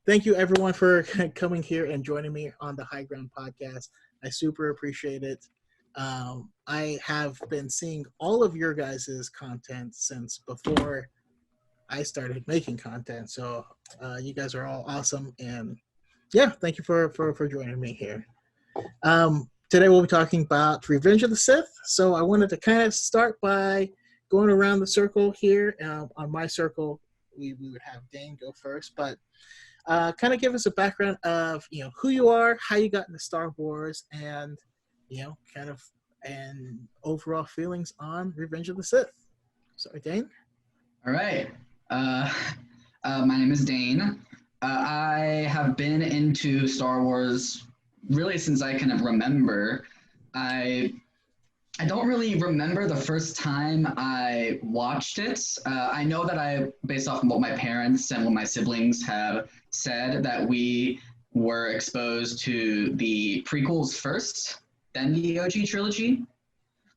thank you everyone for coming here and joining me on the High Ground podcast. I super appreciate it. I have been seeing all of your guys' content since before I started making content. So you guys are all awesome, and yeah, thank you for joining me here. Today we'll be talking about Revenge of the Sith. So I wanted to kind of start by going around the circle here. On my circle, we would have Dane go first, but kind of give us a background of who you are, how you got into Star Wars, and kind of and overall feelings on Revenge of the Sith. Sorry, Dane. All right. My name is Dane. I have been into Star Wars really since I can remember. I don't really remember the first time I watched it. I know that based off of what my parents and what my siblings have said, that we were exposed to the prequels first, then the OG trilogy.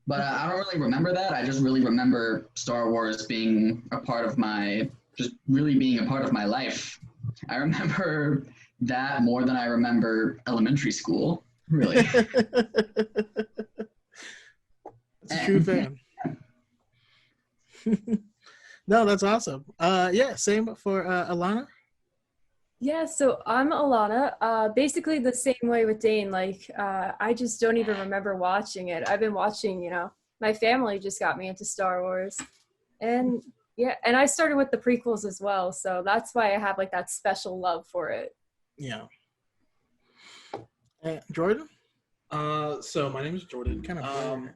But I don't really remember that. I just really remember Star Wars being a part of being a part of my life. I remember that more than I remember elementary school, really. It's a true fan. No, that's awesome. Yeah, same for Alana. Yeah, so I'm Alana. Basically the same way with Dane. Like, I just don't even remember watching it. I've been watching, my family just got me into Star Wars. And yeah, and I started with the prequels as well. So that's why I have like that special love for it. Yeah. Jordan? So my name is Jordan. Kind of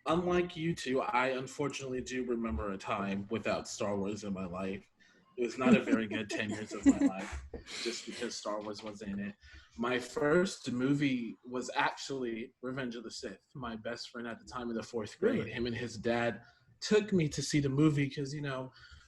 unlike you two, I unfortunately do remember a time without Star Wars in my life. It was not a very good 10 years of my life, just because Star Wars was in it. My first movie was actually Revenge of the Sith. My best friend at the time in the 4th grade, Really? him and his dad took me to see the movie because,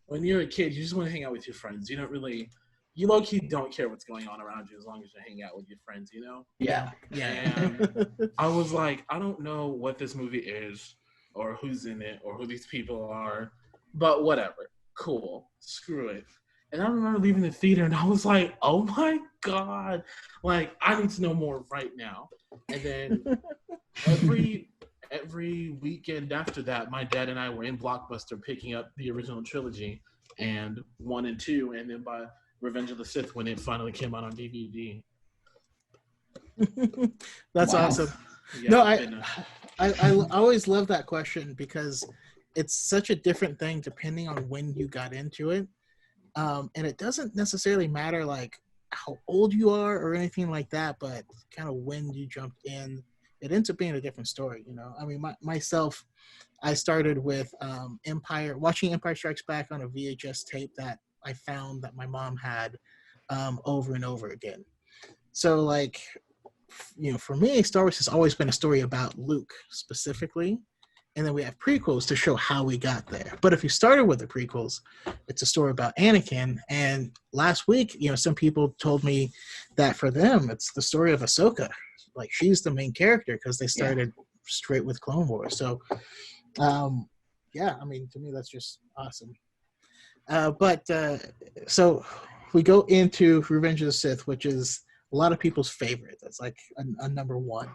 when you're a kid, you just want to hang out with your friends. You low-key don't care what's going on around you as long as you hang out with your friends, Yeah. And I was like, I don't know what this movie is or who's in it or who these people are, but whatever. Cool. Screw it. And I remember leaving the theater and I was like, oh my God, like I need to know more right now. And then every weekend after that, my dad and I were in Blockbuster picking up the original trilogy and 1 and 2, and then by Revenge of the Sith when it finally came out on DVD. That's awesome. Yeah, no, I always love that question because it's such a different thing depending on when you got into it. And it doesn't necessarily matter like how old you are or anything like that, but kind of when you jumped in, it ends up being a different story. I mean, myself, I started with watching Empire Strikes Back on a VHS tape that I found that my mom had over and over again. So like, for me, Star Wars has always been a story about Luke specifically. And then we have prequels to show how we got there. But if you started with the prequels, it's a story about Anakin. And last week, some people told me that for them, it's the story of Ahsoka. Like she's the main character because they started straight with Clone Wars. So, yeah, I mean, to me, that's just awesome. So we go into Revenge of the Sith, which is a lot of people's favorite. That's like a number one.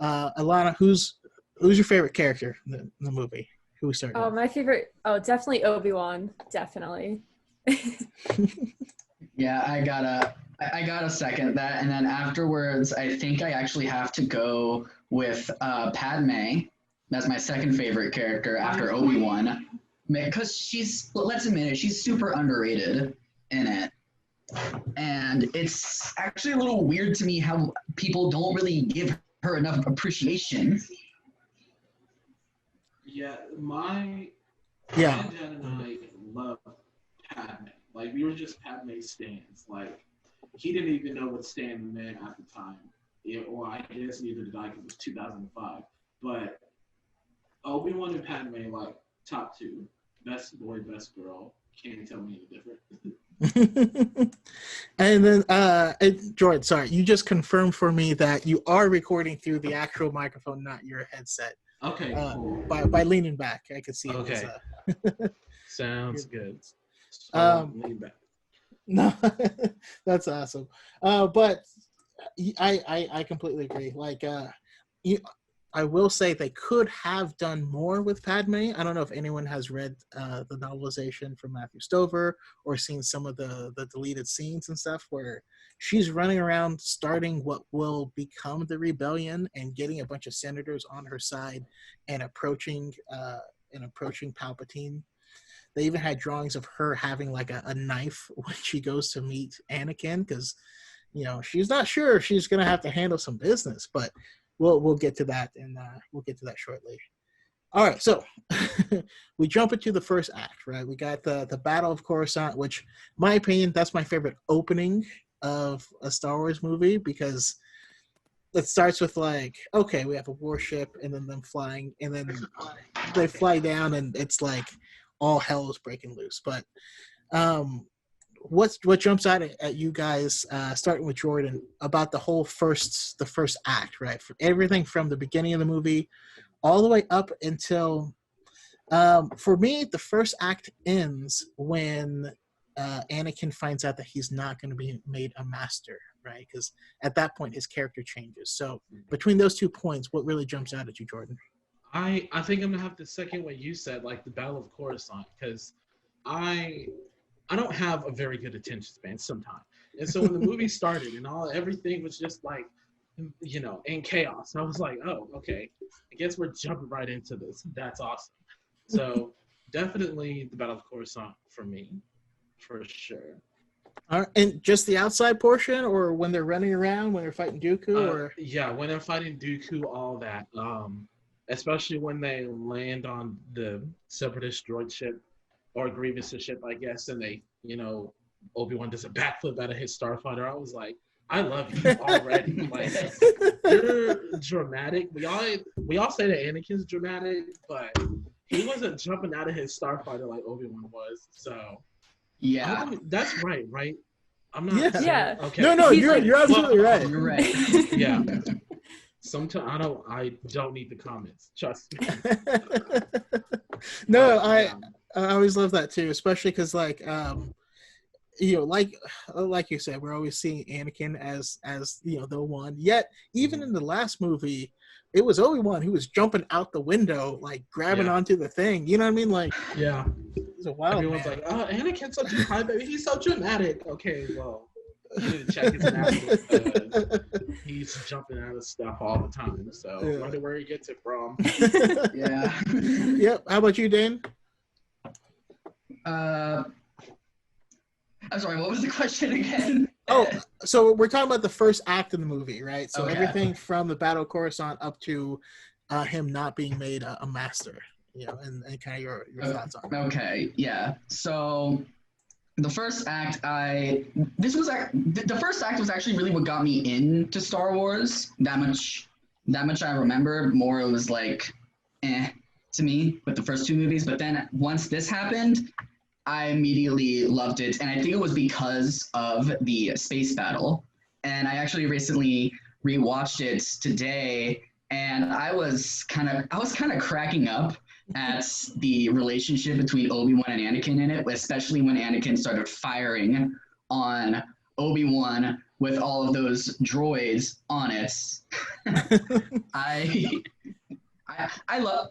Alana, who's your favorite character in the movie? Who we started? My favorite, definitely Obi-Wan, definitely. Yeah, I gotta second that, and then afterwards, I think I actually have to go with Padme. That's my second favorite character after Obi-Wan, because let's admit it, she's super underrated in it, and it's actually a little weird to me how people don't really give her enough appreciation. Yeah, my dad and I love Padme. Like, we were just Padme stans. Like, he didn't even know what stan meant at the time. Or I guess neither did I because it was 2005. But Obi-Wan and Padme, like, top 2. Best boy, best girl. Can't tell me any different. And then, Droid, sorry, you just confirmed for me that you are recording through the actual microphone, not your headset. Okay, cool. By leaning back, I could see. Okay. It was, Sounds good. So, lean back. No, that's awesome. But I completely agree. Like, I will say they could have done more with Padme. I don't know if anyone has read the novelization from Matthew Stover or seen some of the deleted scenes and stuff where she's running around starting what will become the rebellion and getting a bunch of senators on her side and approaching Palpatine. They even had drawings of her having like a knife when she goes to meet Anakin because she's not sure if she's gonna have to handle some business, but we'll get to that, and we'll get to that shortly. All right, so we jump into the first act, right? We got the Battle of Coruscant, which, in my opinion, that's my favorite opening of a Star Wars movie because it starts with like, okay, we have a warship, and then them flying, and then they fly down, and it's like all hell is breaking loose. But what jumps out at you guys, starting with Jordan, about the first act, right? For everything from the beginning of the movie all the way up until, for me, the first act ends when Anakin finds out that he's not going to be made a master, right? Because at that point his character changes. So between those 2 points, what really jumps out at you, Jordan? I think I'm gonna have to second what you said, like the Battle of Coruscant, because I don't have a very good attention span sometimes. And so when the movie started and everything was just like, in chaos, I was like, oh, okay, I guess we're jumping right into this. That's awesome. So definitely the Battle of Coruscant for me, for sure. And just the outside portion, or when they're running around, when they're fighting Dooku, or yeah, when they're fighting Dooku, all that. Especially when they land on the Separatist droid ship, or Grievous' ship, I guess, and they, Obi-Wan does a backflip out of his starfighter. I was like, I love you already. Like, you're dramatic. We all say that Anakin's dramatic, but he wasn't jumping out of his starfighter like Obi-Wan was. So yeah, that's right? I'm not. Yeah. Yeah. Okay. No, you're absolutely right. You're right. Yeah. Sometimes I don't need the comments. Trust me. No, I always love that too, especially because like like you said, we're always seeing Anakin as the one. Yet even in the last movie, it was Obi-Wan who was jumping out the window, like grabbing onto the thing. You know what I mean? Like, yeah, he's a wild everyone's man. like, oh, Anakin's such a high baby. He's so dramatic. Okay, well, you need to check his math because he's jumping out of stuff all the time. So I wonder where he gets it from. Yeah. Yep. How about you, Dane? I'm sorry, what was the question again? Oh, so we're talking about the first act of the movie, right? So Okay. everything from the Battle of Coruscant up to him not being made a master, and kind of your thoughts on it. Okay, yeah. So the first act, the first act was actually really what got me into Star Wars. That much I remember. More, it was like, to me with the first 2 movies. But then once this happened, I immediately loved it, and I think it was because of the space battle. And I actually recently rewatched it today, and I was kind of cracking up at the relationship between Obi-Wan and Anakin in it, especially when Anakin started firing on Obi-Wan with all of those droids on it. I love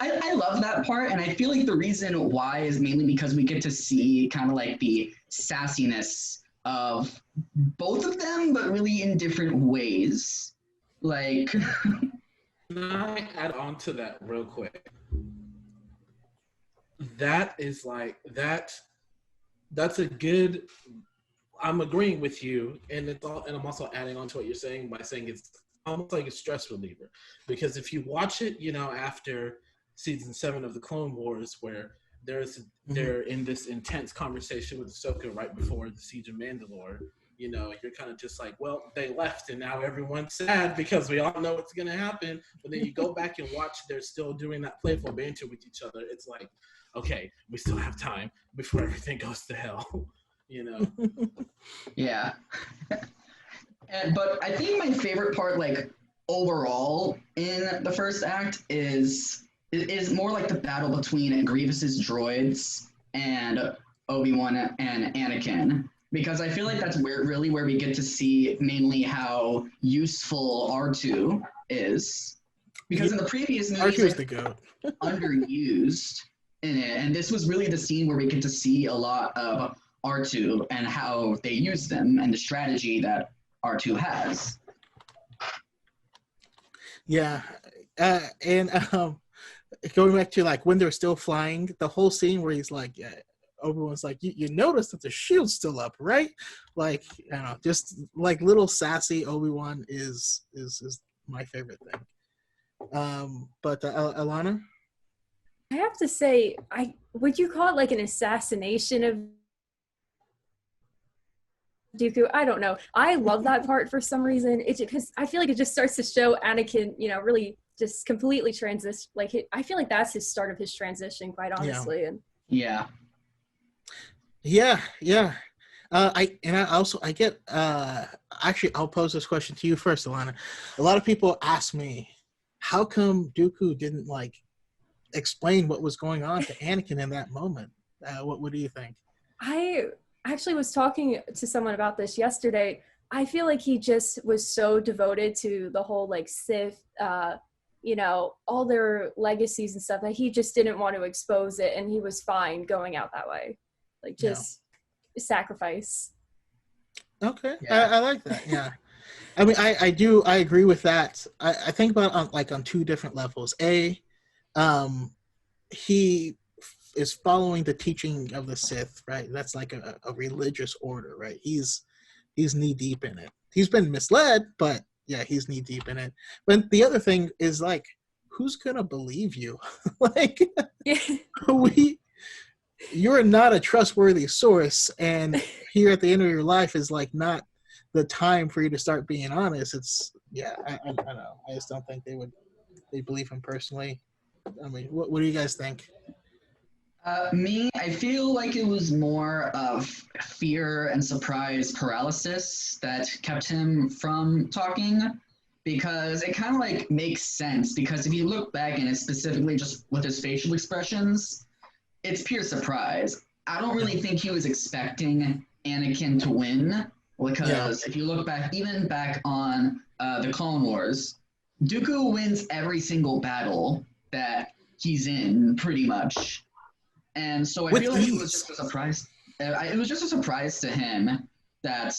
that part, and I feel like the reason why is mainly because we get to see kind of like the sassiness of both of them, but really in different ways. Like, Can I add on to that real quick? That is like that's a good. I'm agreeing with you, and I'm also adding on to what you're saying by saying it's almost like a stress reliever, because if you watch it, after season 7 of the Clone Wars, where they're in this intense conversation with Ahsoka right before the Siege of Mandalore, you're kind of just like, well, they left and now everyone's sad because we all know what's going to happen. But then you go back and watch, they're still doing that playful banter with each other. It's like, okay, we still have time before everything goes to hell, Yeah. But I think my favorite part, like, overall in the first act is more like the battle between Grievous's droids and Obi-Wan and Anakin. because I feel like that's where we get to see mainly how useful R2 is. Because in the previous movies, R2 is the GOAT. underused in it, and this was really the scene where we get to see a lot of R2 and how they use them and the strategy that R2 has. Yeah, and going back to like when they're still flying, the whole scene where he's like, Obi-Wan's like, you notice that the shield's still up, right? Like, I don't know, just like little sassy Obi-Wan is my favorite thing. But Alana? I have to say, would you call it like an assassination of Dooku? I don't know. I love that part for some reason. It's because I feel like it just starts to show Anakin, really just completely transition. Like I feel like that's his start of his transition, quite honestly. Yeah. I get actually I'll pose this question to you first, Alana. A lot of people ask me, how come Dooku didn't like explain what was going on to Anakin in that moment? What do you think? I actually was talking to someone about this yesterday. I feel like he just was so devoted to the whole like Sith, all their legacies and stuff that he just didn't want to expose it, and he was fine going out that way, like just sacrifice. Okay, yeah. I like that. Yeah, I mean, I agree with that. I think about on two different levels. He is following the teaching of the Sith, right? That's like a religious order, right? He's knee deep in it. He's been misled, but yeah, he's knee deep in it. But the other thing is like, who's gonna believe you? Like, you're not a trustworthy source, and here at the end of your life is like not the time for you to start being honest. It's I don't know. I just don't think they believe him personally. I mean, what do you guys think? Me, I feel like it was more of fear and surprise paralysis that kept him from talking, because it kind of like makes sense, because if you look back and it's specifically just with his facial expressions, it's pure surprise. I don't really think he was expecting Anakin to win, because if you look back, even back on the Clone Wars, Dooku wins every single battle that he's in, pretty much. And so I feel like it was just a surprise. It was just a surprise to him that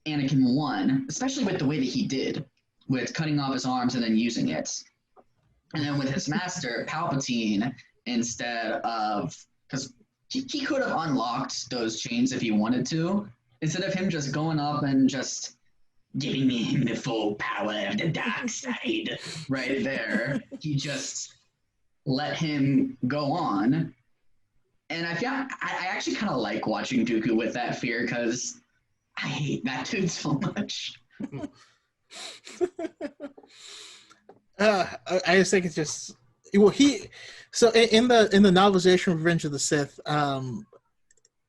Anakin won, especially with the way that he did, with cutting off his arms and then using it. And then with his master, Palpatine, instead of, because he could have unlocked those chains if he wanted to, instead of him just going up and just giving me the full power of the dark side right there, he just let him go on. And I actually kind of like watching Dooku with that fear, because I hate that dude so much. I just think it's just in the novelization of Revenge of the Sith,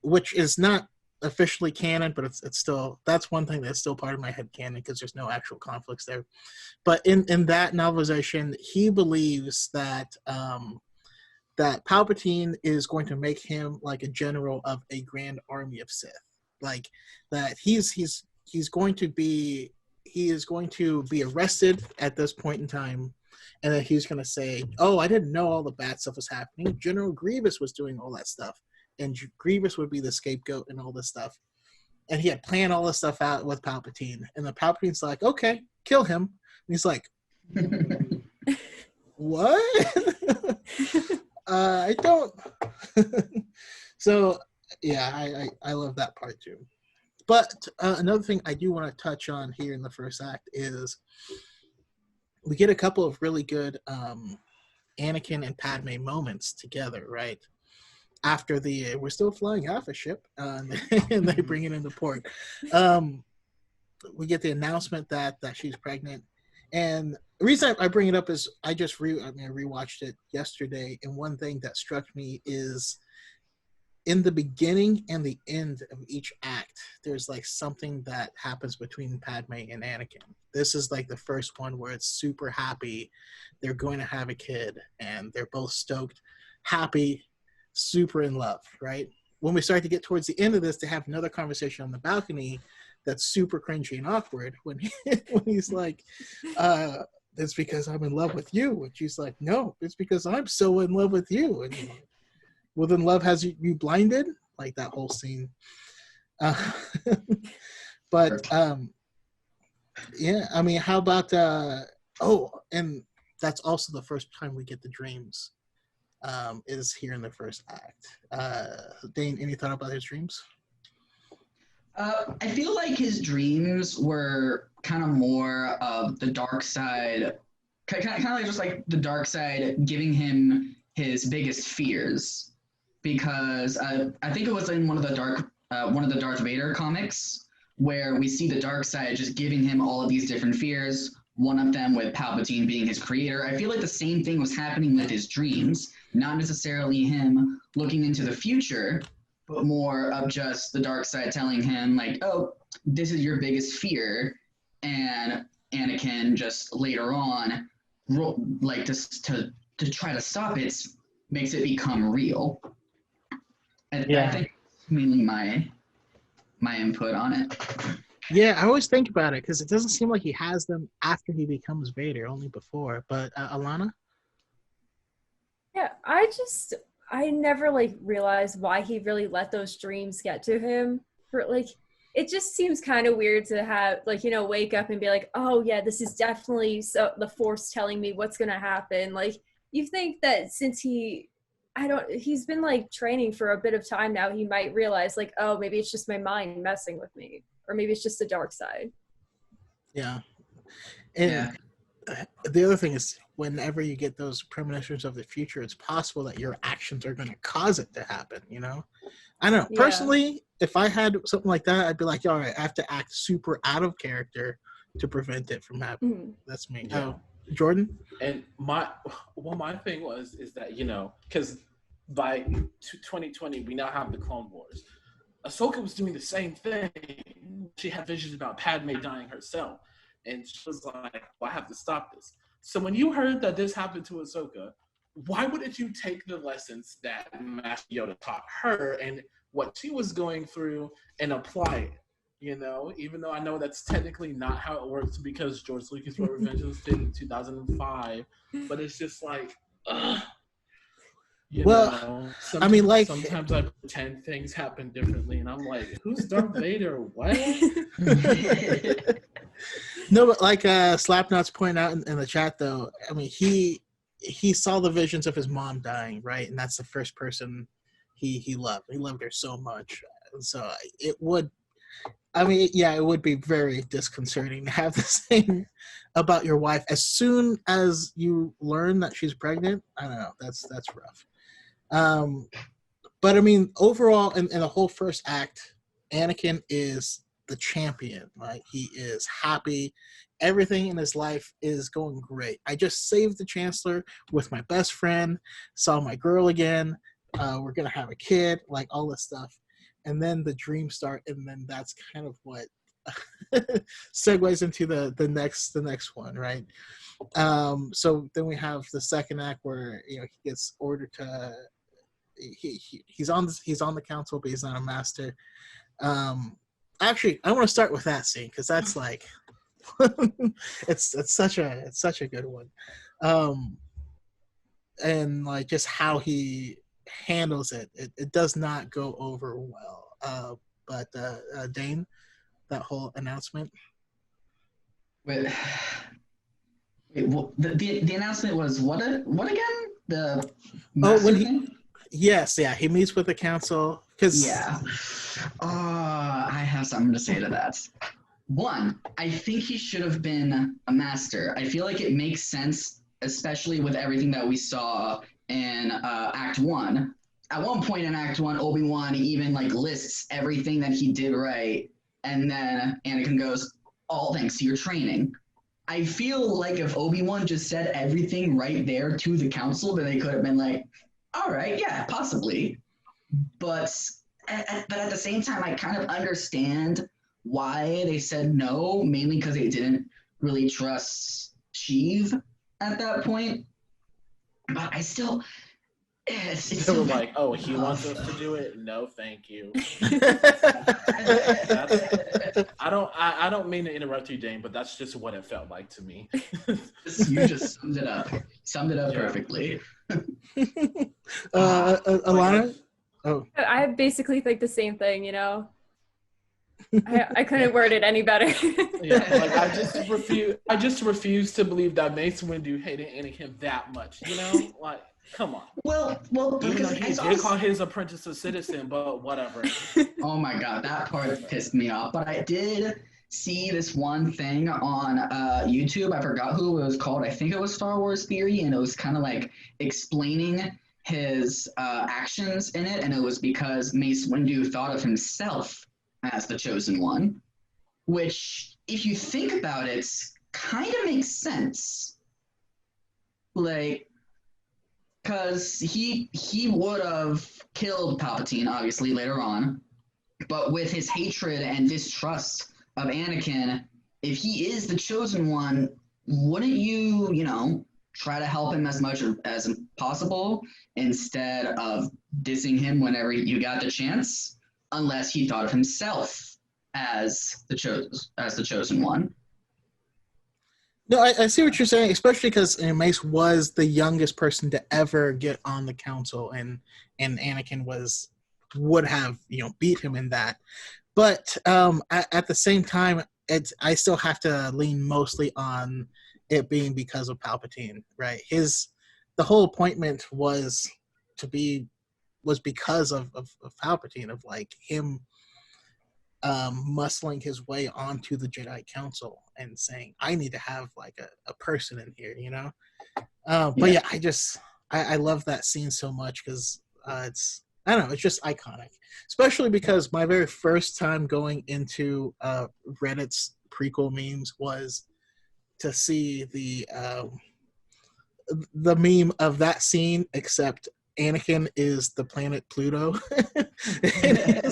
which is not officially canon, but it's still, that's one thing that's still part of my head canon, because there's no actual conflicts there. But in that novelization, he believes that that Palpatine is going to make him like a general of a grand army of Sith, like that he is going to be arrested at this point in time, and then he's going to say, "Oh, I didn't know all the bad stuff was happening. General Grievous was doing all that stuff, and Grievous would be the scapegoat and all this stuff." And he had planned all this stuff out with Palpatine, and the Palpatine's like, "Okay, kill him." And he's like, "What?" I don't. So yeah, I love that part too. But another thing I do want to touch on here in the first act is we get a couple of really good Anakin and Padme moments together, right? After we're still flying half a ship, and they bring it into port. We get the announcement that she's pregnant. And the reason I bring it up is I just rewatched it yesterday, and one thing that struck me is in the beginning and the end of each act, there's like something that happens between Padme and Anakin. This is like the first one where it's super happy. They're going to have a kid, and they're both stoked, happy, super in love, right? when we start to get towards the end of this, to have another conversation on the balcony that's super cringy and awkward when when he's like, it's because I'm in love with you. And she's like, no, it's because I'm so in love with you. And well, then love has you blinded? Like that whole scene. But yeah, I mean, how about and that's also the first time we get the dreams. Is here in the first act. Dane, any thought about his dreams? I feel like his dreams were kind of more of the dark side, kind of like just like the dark side giving him his biggest fears, because I think it was in one of the Darth Vader comics where we see the dark side just giving him all of these different fears. One of them with Palpatine being his creator. I feel like the same thing was happening with his dreams, not necessarily him looking into the future, but more of just the dark side telling him like, oh, this is your biggest fear. And Anakin just later on, like to try to stop it, makes it become real. And yeah. I think that's mainly my input on it. Yeah, I always think about it because it doesn't seem like he has them after he becomes Vader, only before. But Alana? Yeah, I never like realized why he really let those dreams get to him. For like, it just seems kind of weird to have like, you know, wake up and be like, oh yeah, this is definitely the Force telling me what's gonna happen. Like, you think that since he's been like training for a bit of time now, he might realize like, oh, maybe it's just my mind messing with me, or maybe it's just the dark side. Yeah, and the other thing is, whenever you get those premonitions of the future, it's possible that your actions are going to cause it to happen, you know? I don't know. Yeah. Personally, if I had something like that, I'd be like, all right, I have to act super out of character to prevent it from happening. Mm-hmm. That's me. Yeah. Jordan? And my thing is that, you know, because by 2020, we now have the Clone Wars. Ahsoka was doing the same thing. She had visions about Padme dying herself. And she was like, well, I have to stop this. So when you heard that this happened to Ahsoka, why wouldn't you take the lessons that Master Yoda taught her and what she was going through and apply it? You know, even though I know that's technically not how it works because George Lucas wrote Revenge of the Sith in 2005, but it's just like, ugh. I mean, like, sometimes I pretend things happen differently, and I'm like, who's Darth Vader? What? No, but like Slapnuts pointed out in the chat, though, I mean, he saw the visions of his mom dying, right? And that's the first person he loved. He loved her so much. So it would, I mean, yeah, it would be very disconcerting to have the same about your wife as soon as you learn that she's pregnant. I don't know. That's rough. But I mean, overall, in the whole first act, Anakin is the champion, right? He is happy. Everything in his life is going great. I just saved the Chancellor with my best friend, saw my girl again. We're going to have a kid, like all this stuff. And then the dreams start, and then that's kind of what segues into the next one, right? So then we have the second act where, you know, he gets ordered to he's on the council, but he's not a master. Actually, I want to start with that scene because that's like it's such a good one, and like just how he handles it does not go over well. But Dane, that whole announcement. Wait, well, the announcement was what again? The master thing? Yes, yeah, he meets with the council because I have something to say to that. One, I think he should have been a master. I feel like it makes sense, especially with everything that we saw in Act 1. At one point in Act 1, Obi-Wan even like lists everything that he did right, and then Anakin goes, all thanks to your training. I feel like if Obi-Wan just said everything right there to the council, then they could have been like, all right, yeah, possibly. But at the same time, I kind of understand why they said no, mainly because they didn't really trust Sheev at that point. But I still, They were like, "Oh, he wants us to do it? No, thank you." I don't mean to interrupt you, Dane, but that's just what it felt like to me. You just summed it up. Summed it up perfectly. Alana? Oh. I basically think the same thing, you know. I couldn't word it any better. Yeah, like I just refuse to believe that Mace Windu hated Anakin that much, you know? Like, come on. Well, even though he did call his apprentice a citizen, but whatever. Oh my god, that part pissed me off. But I did see this one thing on YouTube. I forgot who it was called. I think it was Star Wars Theory, and it was kind of like explaining his actions in it, and it was because Mace Windu thought of himself as the chosen one, which, if you think about it, kind of makes sense. Like, because he would have killed Palpatine, obviously, later on, but with his hatred and distrust of Anakin, if he is the chosen one, wouldn't you, try to help him as much as possible instead of dissing him whenever you got the chance? Unless he thought of himself as the chosen one. No, I see what you're saying, especially because Mace was the youngest person to ever get on the council, and Anakin would have beat him in that. But at the same time, I still have to lean mostly on it being because of Palpatine, right? The whole appointment was because of Palpatine, of like him muscling his way onto the Jedi Council and saying, I need to have like a person in here, But yeah, I love that scene so much because it's just iconic, especially because my very first time going into Reddit's prequel memes was to see the meme of that scene, except Anakin is the planet Pluto.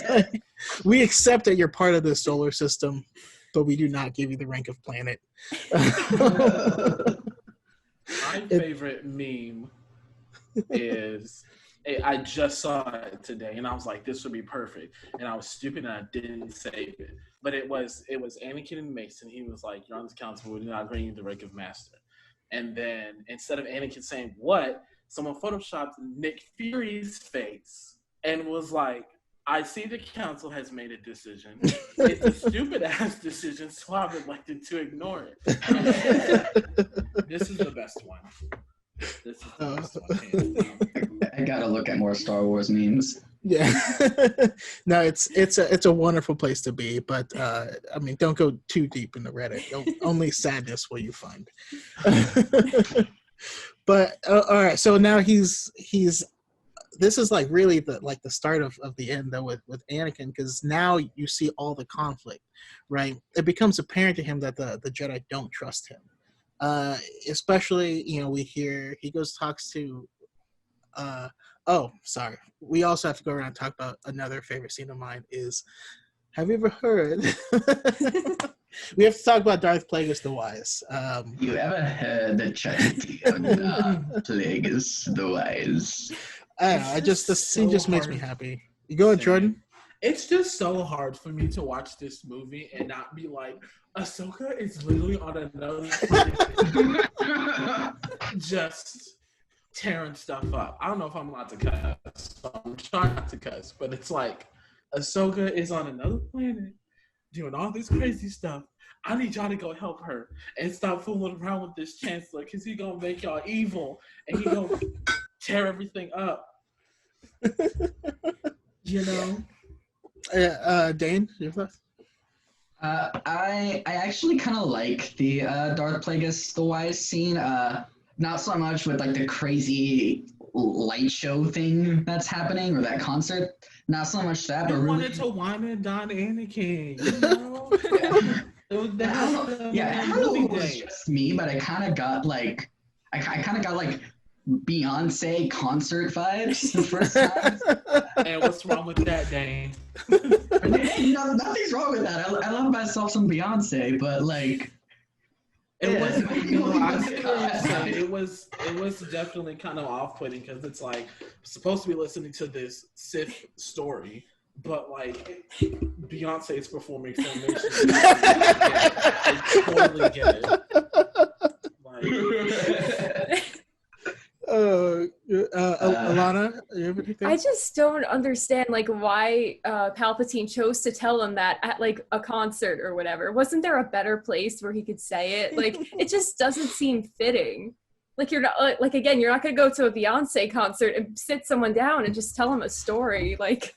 Like, we accept that you're part of the solar system, but we do not give you the rank of planet. My favorite meme is, I just saw it today, and I was like, this would be perfect. And I was stupid, and I didn't save it. But it was Anakin and Mason. He was like, you're on this council, we do not bring you the rank of master. And then instead of Anakin saying, what? Someone photoshopped Nick Fury's face and was like, I see the council has made a decision. It's a stupid ass decision, so I've elected to ignore it. This is the best one. This is the best one. I gotta look at more Star Wars memes. Yeah. No, it's a wonderful place to be, but don't go too deep into Reddit. Only sadness will you find. But all right, so now he's this is like really the start of the end though with Anakin, because now you see all the conflict, right? It becomes apparent to him that the Jedi don't trust him, especially we hear he talks to we also have to go around and talk about another favorite scene of mine is, have you ever heard we have to talk about Darth Plagueis the Wise. You ever heard the tragedy of Plagueis the Wise? I don't know. The scene just makes me happy. You go ahead, Jordan. It's just so hard for me to watch this movie and not be like, Ahsoka is literally on another planet, just tearing stuff up. I don't know if I'm allowed to cuss, so I'm trying not to cuss, but it's like, Ahsoka is on another planet doing all this crazy stuff. I need y'all to go help her and stop fooling around with this chancellor, because he's gonna make y'all evil and he's gonna tear everything up. Dane, your thoughts? I actually kind of like the Darth Plagueis the Wise scene. Not so much with like the crazy light show thing that's happening, or that concert. Not so much that, but really wanted to wine and dine Anakin. It was I don't know if it was just me, but I kind of got like Beyonce concert vibes the first time. And what's wrong with that, Dane? Hey, nothing's wrong with that. I love myself some Beyonce, but like, It was, I see what you're saying. It was definitely kind of off-putting because it's like supposed to be listening to this Sith story, but like Beyonce is performing Filmation. I totally get it. Alana, you have anything? I just don't understand like why Palpatine chose to tell him that at like a concert or whatever. Wasn't there a better place where he could say it? Like it just doesn't seem fitting. Like you're not like again, you're not gonna go to a Beyonce concert and sit someone down and just tell him a story. Like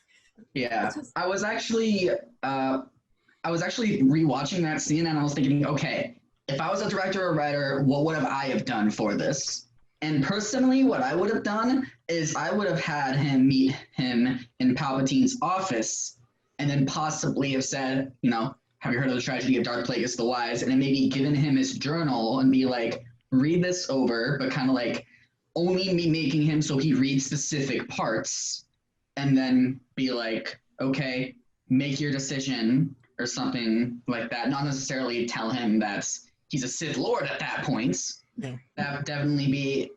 yeah, I was actually rewatching that scene and I was thinking, okay, if I was a director or writer, what would I have done for this? And personally, what I would have done is I would have had him meet him in Palpatine's office and then possibly have said, you know, have you heard of the tragedy of Darth Plagueis the Wise? And then maybe given him his journal and be like, read this over, but kind of like only me making him so he reads specific parts and then be like, okay, make your decision or something like that. Not necessarily tell him that he's a Sith Lord at that point. Yeah. That would definitely be,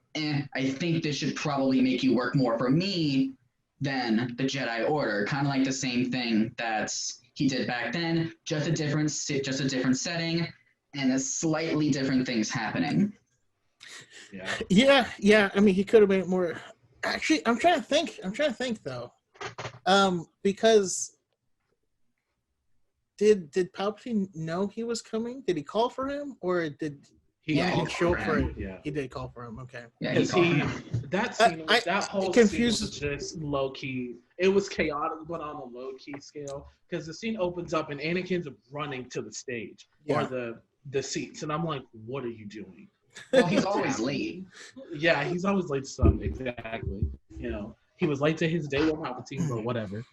I think this should probably make you work more for me than the Jedi Order. Kind of like the same thing that he did back then, just a different setting and a slightly different things happening. Yeah. I mean, he could have made it more. Actually, I'm trying to think though, because did Palpatine know he was coming? Did he call for him, or did he show up for him? Yeah, he did call for him. Okay. Yeah, that scene, that whole scene was just low key. It was chaotic, but on a low key scale. Because the scene opens up and Anakin's running to the stage or the seats, and I'm like, "What are you doing?" Well, he's always late. Yeah, he's always late to something. Exactly. You know, he was late to his day with Palpatine, but whatever.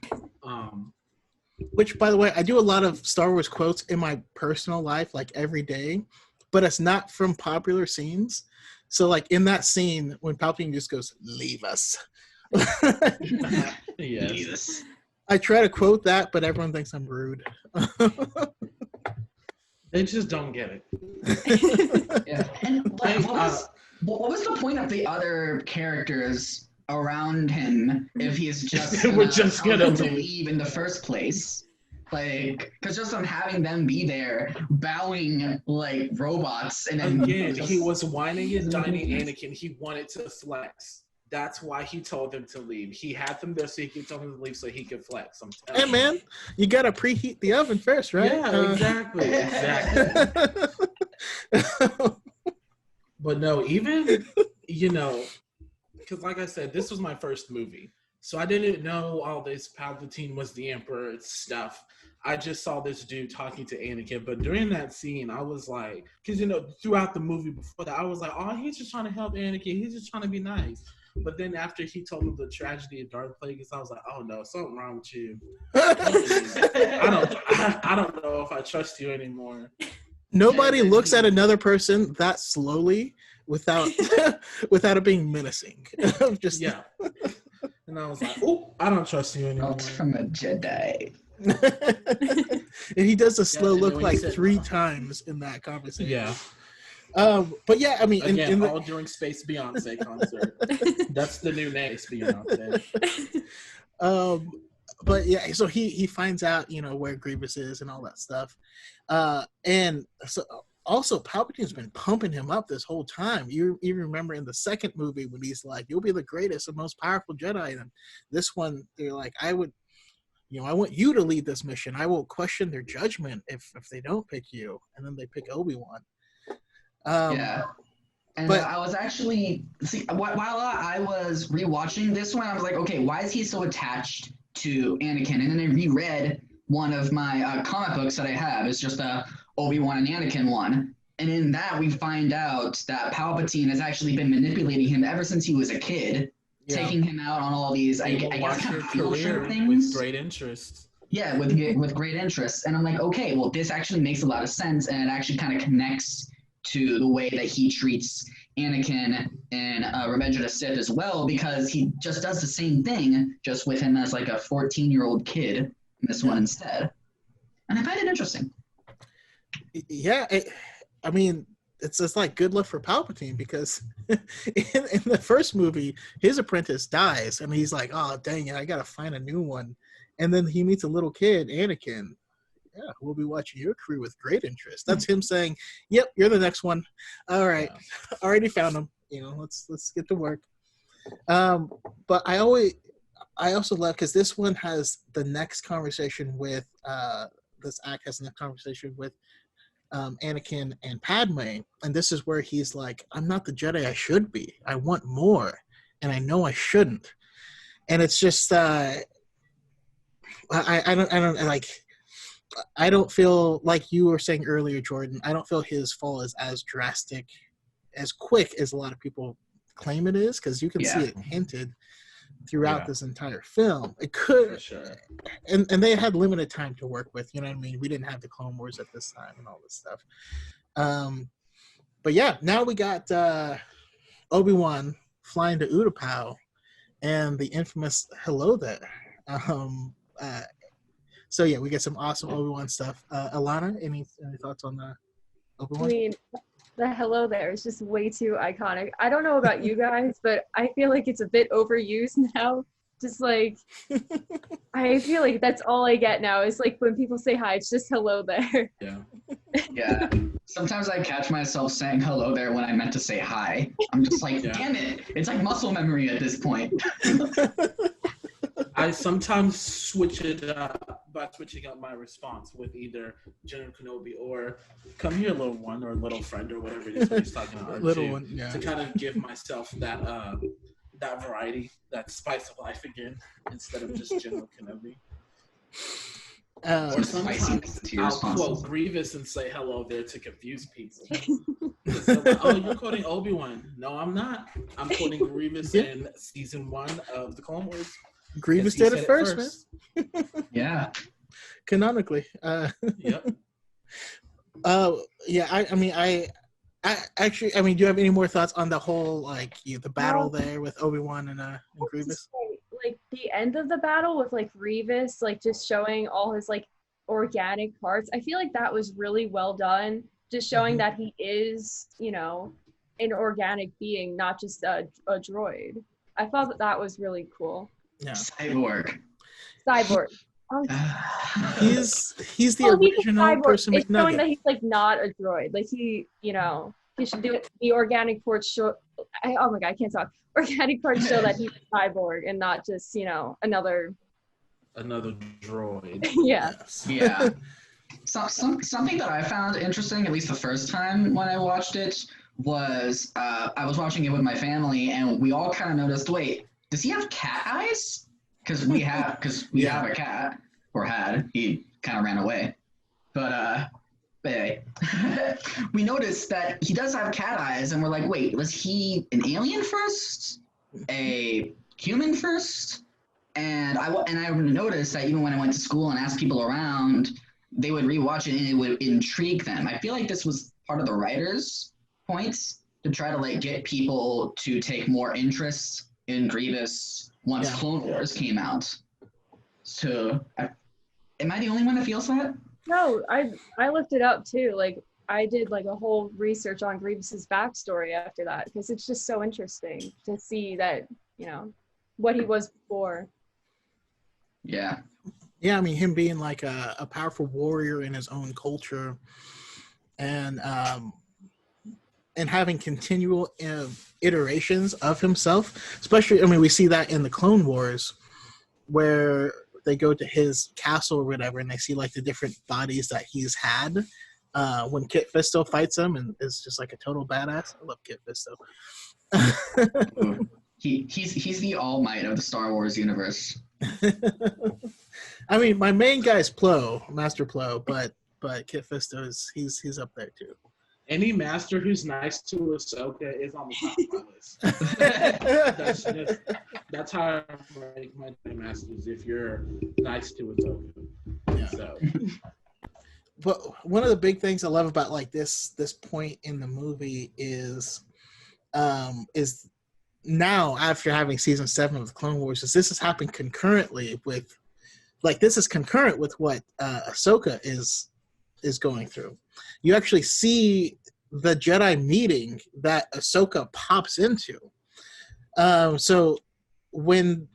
Which, by the way, I do a lot of Star Wars quotes in my personal life, like every day, but it's not from popular scenes. So, like in that scene, when Palpatine just goes, "Leave us." Yes. I try to quote that, but everyone thinks I'm rude. They just don't get it. Yeah. And what was the point of the other characters around him if he's just gonna leave in the first place? Like, because just on having them be there, bowing like robots, and then again, he was whining and dining Anakin. He wanted to flex. That's why he told them to leave. He had them there so he could tell them to leave so he could flex. Hey, man, you got to preheat the oven first, right? Yeah, exactly. But no, even, you know, because like I said, this was my first movie. So I didn't know all this Palpatine was the Emperor stuff. I just saw this dude talking to Anakin. But during that scene, I was like, because, you know, throughout the movie before that, I was like, oh, he's just trying to help Anakin. He's just trying to be nice. But then after he told me the tragedy of Darth Plagueis, I was like, oh no, something wrong with you. I don't know if I trust you anymore. Nobody looks at another person that slowly without it being menacing. Just yeah. And I was like, oh, I don't trust you anymore. Not from a Jedi. And he does a slow look like 3 times in that conversation. Yeah. But yeah, I mean, again, all during Space Beyonce concert. That's the new name, Space Beyonce. But yeah, so he finds out, you know, where Grievous is and all that stuff. And so also Palpatine's been pumping him up this whole time. You even remember in the second movie when he's like, "You'll be the greatest and most powerful Jedi." And this one, they're like, "I want you to lead this mission. I will question their judgment if they don't pick you." And then they pick Obi-Wan. Yeah. And I was actually, while I was rewatching this one, I was like, okay, why is he so attached to Anakin? And then I reread one of my comic books that I have. It's just a Obi-Wan and Anakin one. And in that, we find out that Palpatine has actually been manipulating him ever since he was a kid, taking him out on all these, I guess, kind of field trip things. With great interest. Yeah, with great interest. And I'm like, okay, well, this actually makes a lot of sense, and it actually kind of connects to the way that he treats Anakin in Revenge of the Sith as well, because he just does the same thing, just with him as like a 14-year-old kid in this one instead. And I find it interesting. Yeah, I mean, it's just like good luck for Palpatine, because in the first movie, his apprentice dies, and he's like, "Oh dang it, I gotta find a new one." And then he meets a little kid, Anakin. Yeah, we'll be watching your career with great interest. That's him saying, "Yep, you're the next one. All right, already found him. Let's get to work." But I also love, because this one has the next conversation with this act has the next conversation with Anakin and Padme, and this is where he's like, "I'm not the Jedi I should be. I want more, and I know I shouldn't." And it's just I don't feel like you were saying earlier, Jordan. I don't feel his fall is as drastic, as quick as a lot of people claim it is, because you can see it hinted throughout this entire film. It could, for sure. And they had limited time to work with. You know what I mean? We didn't have the Clone Wars at this time and all this stuff. But yeah, now we got Obi-Wan flying to Utapau and the infamous "Hello there." So yeah, we get some awesome Obi-Wan stuff. Alana, any thoughts on the Obi-Wan? I mean, the "hello there" is just way too iconic. I don't know about you guys, but I feel like it's a bit overused now. Just like, I feel like that's all I get now is like when people say hi, it's just "hello there." Yeah. Sometimes I catch myself saying "hello there" when I meant to say hi. I'm just like, damn it. It's like muscle memory at this point. I sometimes switch it up by switching up my response with either General Kenobi or "come here, little one," or "little friend," or whatever it is he's talking about. Little one, to kind of give myself that that variety, that spice of life again, instead of just General Kenobi. Or sometimes I'll quote Grievous and say "hello there" to confuse people. Like, "Oh, you're quoting Obi-Wan." No, I'm not. I'm quoting Grievous in season 1 of the Clone Wars. Grievous did it first, man. Yeah. Canonically. Yep. Yeah, I actually, do you have any more thoughts on the whole, the battle there with Obi-Wan and Grievous? Like the end of the battle with like Grievous, like just showing all his like organic parts. I feel like that was really well done. Just showing that he is, an organic being, not just a droid. I thought that was really cool. Yeah. Cyborg. He's the original person It's McNugget. showing that he's like not a droid. Like he should do it. The organic parts show. Oh my god, I can't talk. Organic parts show that he's a cyborg and not just another droid. Yeah. Yeah. Something that I found interesting, at least the first time when I watched it, was I was watching it with my family, and we all kind of noticed, wait, does he have cat eyes? Because we have a cat, or had. He kind of ran away. But anyway, we noticed that he does have cat eyes, and we're like, wait, was he an alien first? A human first? And I noticed that even when I went to school and asked people around, they would rewatch it and it would intrigue them. I feel like this was part of the writers' points to try to get people to take more interest in Grievous once Clone Wars came out. So, am I the only one that feels that? No, I looked it up too. Like I did a whole research on Grievous's backstory after that, because it's just so interesting to see that what he was before. Yeah. Yeah, him being a powerful warrior in his own culture, and having continual iterations of himself. Especially, we see that in the Clone Wars, where they go to his castle or whatever, and they see the different bodies that he's had. When Kit Fisto fights him, and is just a total badass. I love Kit Fisto. He's the All Might of the Star Wars universe. My main guy's Plo, Master Plo, but Kit Fisto he's up there too. Any master who's nice to Ahsoka is on the top of my list. That's how I rank my masters. If you're nice to Ahsoka, yeah. So. But one of the big things I love about this point in the movie is now, after having season 7 of the Clone Wars, is this has happened concurrently with, this is concurrent with what Ahsoka is going through. You actually see the Jedi meeting that Ahsoka pops into. So when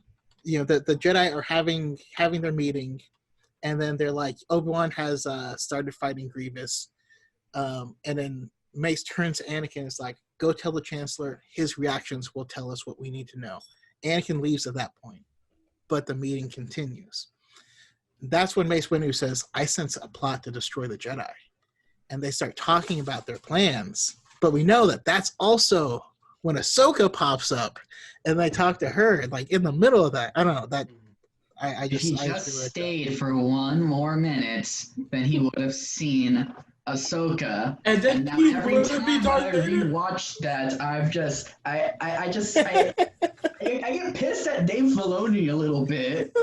the Jedi are having their meeting, and then they're like, Obi-Wan has started fighting Grievous, and then Mace turns to Anakin and is like, go tell the Chancellor, his reactions will tell us what we need to know. Anakin leaves at that point, but the meeting continues. That's when Mace Windu says, I sense a plot to destroy the Jedi. And they start talking about their plans. But we know that that's also when Ahsoka pops up and they talk to her, like in the middle of that. I don't know, that if he just stayed for one more minute, then he would have seen Ahsoka. And then now he every would time be Darth I Vader. rewatched that, I get pissed at Dave Filoni a little bit.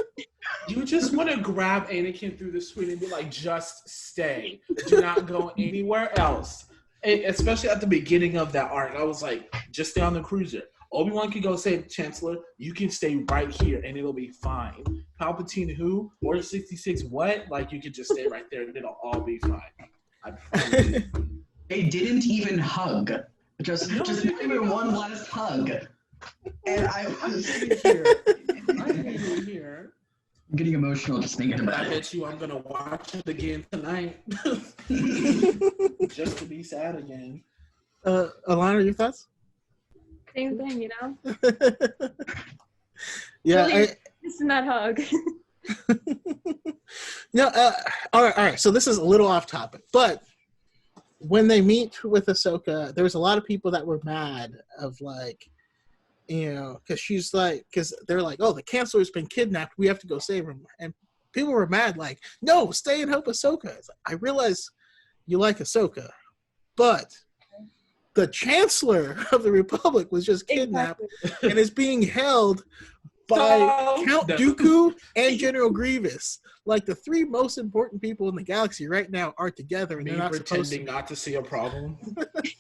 You just want to grab Anakin through the screen and be like, just stay. Do not go anywhere else. And especially at the beginning of that arc, I was like, just stay on the cruiser. Obi-Wan can go save the Chancellor. You can stay right here, and it'll be fine. Palpatine who? Order 66 what? Like, you could just stay right there, and it'll all be fine. I promise you. They didn't even hug. Just not even one last hug. And I was here. I'm getting emotional just thinking about it. I bet you I'm going to watch it again tonight. Just to be sad again. Alana, your thoughts? Same thing, you know? Yeah. Really, just in that hug. No, all right. So this is a little off topic, but when they meet with Ahsoka, there was a lot of people that were mad of like, because they're like, oh, the Chancellor's been kidnapped. We have to go save him. And people were mad, like, no, stay and help Ahsoka. It's like, I realize you like Ahsoka, but the Chancellor of the Republic was just kidnapped and is being held by Count Dooku and General Grievous. Like, the three most important people in the galaxy right now are together, and they're not pretending not to see a problem.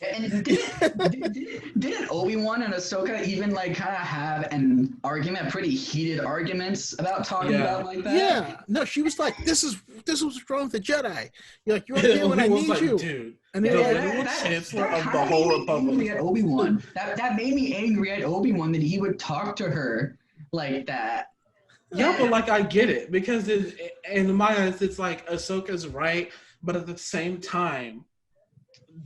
And didn't Obi-Wan and Ahsoka even like kind of have an argument, pretty heated arguments about talking about like that? Yeah. No, she was like, "This is what's wrong with the Jedi. You're like, you're here when I need like, you." Dude, and the literal Chancellor of the whole Republic. At Obi-Wan. That made me angry at Obi-Wan that he would talk to her like that. Yeah, but like I get it because in my eyes it's like Ahsoka's right, but at the same time,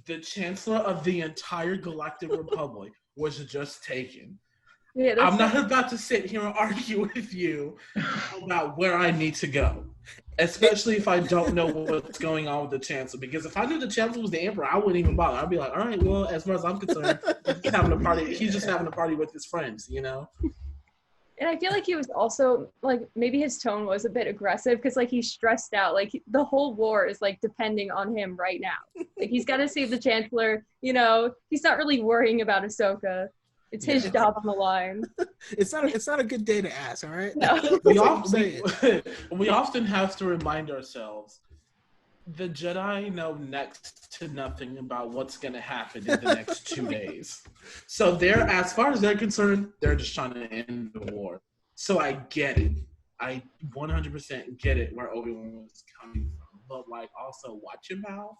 the Chancellor of the entire Galactic Republic was just taken. Yeah, I'm not about to sit here and argue with you about where I need to go, especially if I don't know what's going on with the Chancellor. Because if I knew the Chancellor was the Emperor, I wouldn't even bother. I'd be like, all right, well, as far as I'm concerned, he's having a party. He's just having a party with his friends, you know. And I feel like he was also, like, maybe his tone was a bit aggressive because, like, he's stressed out. Like, the whole war is, like, depending on him right now. Like, he's got to save the Chancellor. You know, he's not really worrying about Ahsoka. It's his job on the line. It's not a good day to ask, all right? No. We often have to remind ourselves, the Jedi know next to nothing about what's going to happen in the next 2 days. So as far as they're concerned, they're just trying to end the war. So I get it. I 100% get it where Obi-Wan was coming from. But, like, also watch your mouth.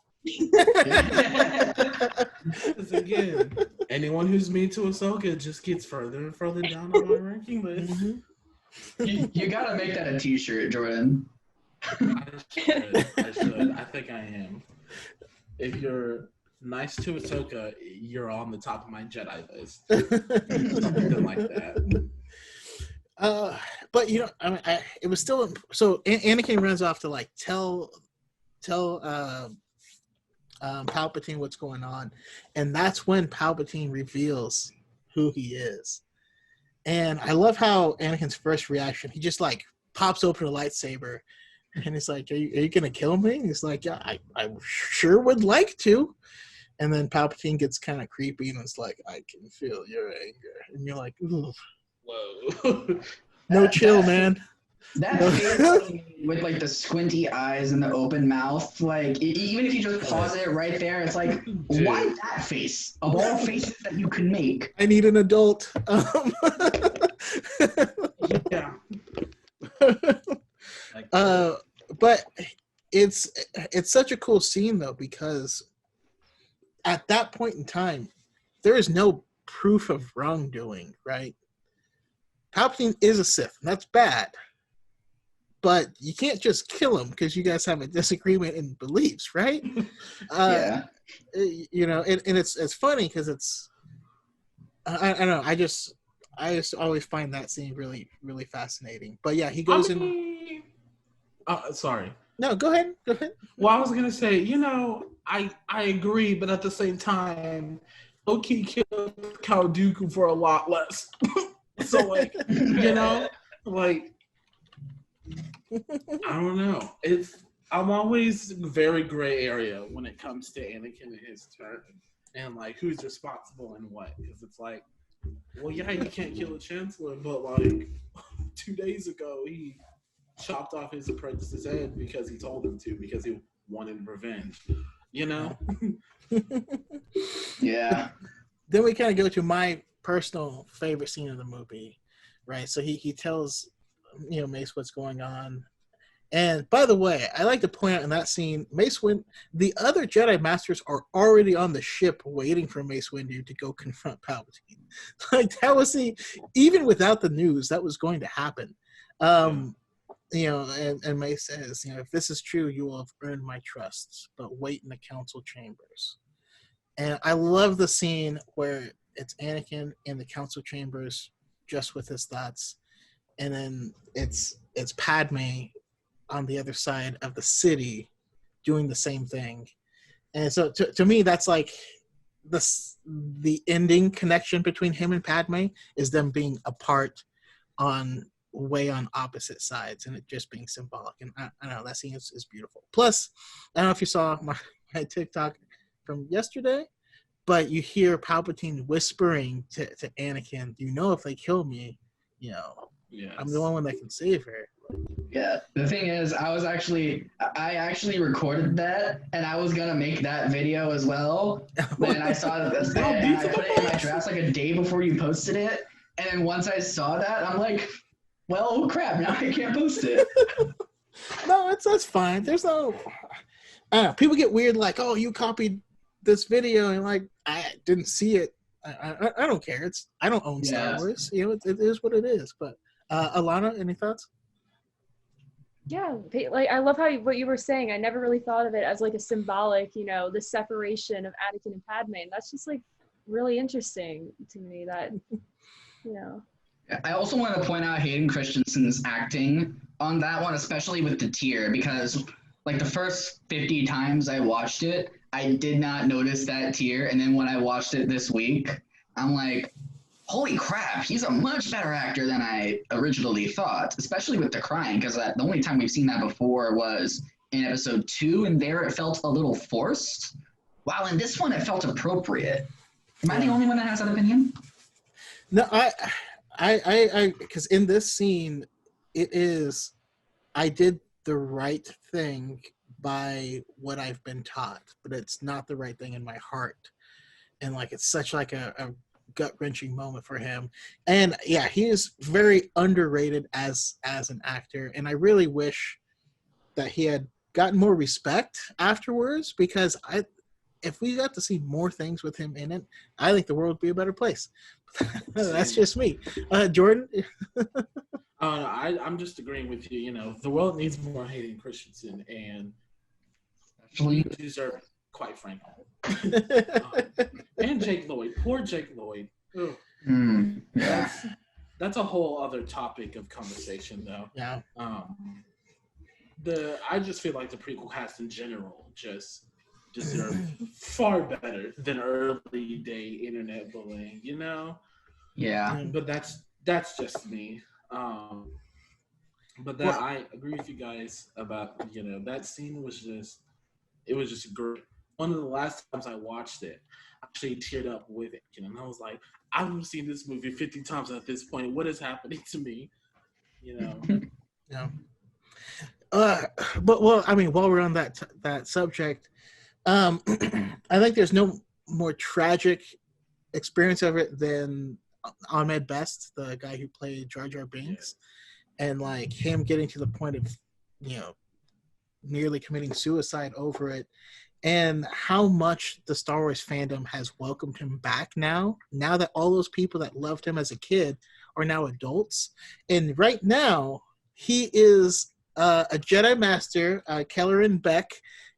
Because, again, anyone who's mean to Ahsoka just gets further and further down on my ranking list. Mm-hmm. You got to make that a t-shirt, Jordan. I should. I think I am. If you're nice to Ahsoka, you're on the top of my Jedi list. Something like that. But you know, I mean, it was still so. Anakin runs off to like tell Palpatine what's going on, and that's when Palpatine reveals who he is. And I love how Anakin's first reaction, he just like pops open a lightsaber. And he's like, are you going to kill me? He's like, yeah, I sure would like to. And then Palpatine gets kind of creepy and it's like, I can feel your anger. And you're like, ooh. Whoa. No chill, man. That face with like the squinty eyes and the open mouth, like even if you just pause it right there, it's like, dude, why that face? Of all faces that you can make. I need an adult. Yeah. But it's such a cool scene though, because at that point in time, there is no proof of wrongdoing, right? Palpatine is a Sith, and that's bad. But you can't just kill him because you guys have a disagreement in beliefs, right? Yeah. You know, and it's funny because it's I don't know. I just always find that scene really, really fascinating. But yeah, he goes in. Sorry. No, go ahead. Go ahead. Well, I was gonna say, you know, I agree, but at the same time, Loki killed Count Dooku for a lot less. So, like, you know, like, I don't know. I'm always very gray area when it comes to Anakin and his turn, and like who's responsible and what. Because it's like, well, yeah, you can't kill a chancellor, but like 2 days ago he chopped off his apprentice's head because he told him to, because he wanted revenge. You know? Yeah. Then we kind of go to my personal favorite scene of the movie, right? So he tells, you know, Mace what's going on. And by the way, I like to point out in that scene, the other Jedi Masters are already on the ship waiting for Mace Windu to go confront Palpatine. Like that was even without the news, that was going to happen. You know, and Mace says, you know, if this is true, you will have earned my trust, but wait in the council chambers. And I love the scene where it's Anakin in the council chambers just with his thoughts. And then it's Padme on the other side of the doing the same thing. And so to me, that's like the ending connection between him and Padme is them being apart way on opposite sides, and it just being symbolic. And I don't know, that scene is beautiful. Plus, I don't know if you saw my TikTok from yesterday, but you hear Palpatine whispering to Anakin, "You know, if they kill me, you know, yes, I'm the only one that can save her." Yeah, the thing is, I actually recorded that, and I was gonna make that video as well. Then I saw that and I put it in my drafts like a day before you posted it. And then once I saw that, I'm like, well, crap, now I can't post it. No, that's fine. There's no, I don't know, people get weird like, oh, you copied this video, and like, I didn't see it. I don't care. I don't own Star Wars. You know, it is what it is. But Alana, any thoughts? Yeah, like I love what you were saying. I never really thought of it as like a symbolic, you know, the separation of Anakin and Padme. And that's just like really interesting to me that, you know. I also want to point out Hayden Christensen's acting on that one, especially with the tear, because like the first 50 times I watched it, I did not notice that tear. And then when I watched it this week, I'm like, holy crap, he's a much better actor than I originally thought, especially with the crying, because the only time we've seen that before was in episode 2, and there it felt a little forced, while in this one it felt appropriate. Am I the only one that has that opinion? No, I because in this scene, I did the right thing by what I've been taught, but it's not the right thing in my heart. And like, it's such like a gut-wrenching moment for him. And yeah, he is very underrated as an actor, and I really wish that he had gotten more respect afterwards, because if we got to see more things with him in it, I think the world would be a better place. That's just me. Jordan? I'm just agreeing with you. You know, the world needs more Hayden Christensen, and you deserve it, quite frankly. And Jake Lloyd. Poor Jake Lloyd. That's a whole other topic of conversation, though. Yeah. I just feel like the prequel cast in general just deserve far better than early day internet bullying, you know? Yeah. But that's just me. But I agree with you guys about, you know, that scene was just great. One of the last times I watched it, I actually teared up with it, and I was like, I've seen this movie 50 times at this point. What is happening to me? You know? Yeah. But well, I mean, while we're on that subject, I think there's no more tragic experience of it than Ahmed Best, the guy who played Jar Jar Binks, and like him getting to the point of, you know, nearly committing suicide over it. and how much the Star Wars fandom has welcomed him back now that all those people that loved him as a kid are now adults. And right now, he is a Jedi Master, Kelleran Beck,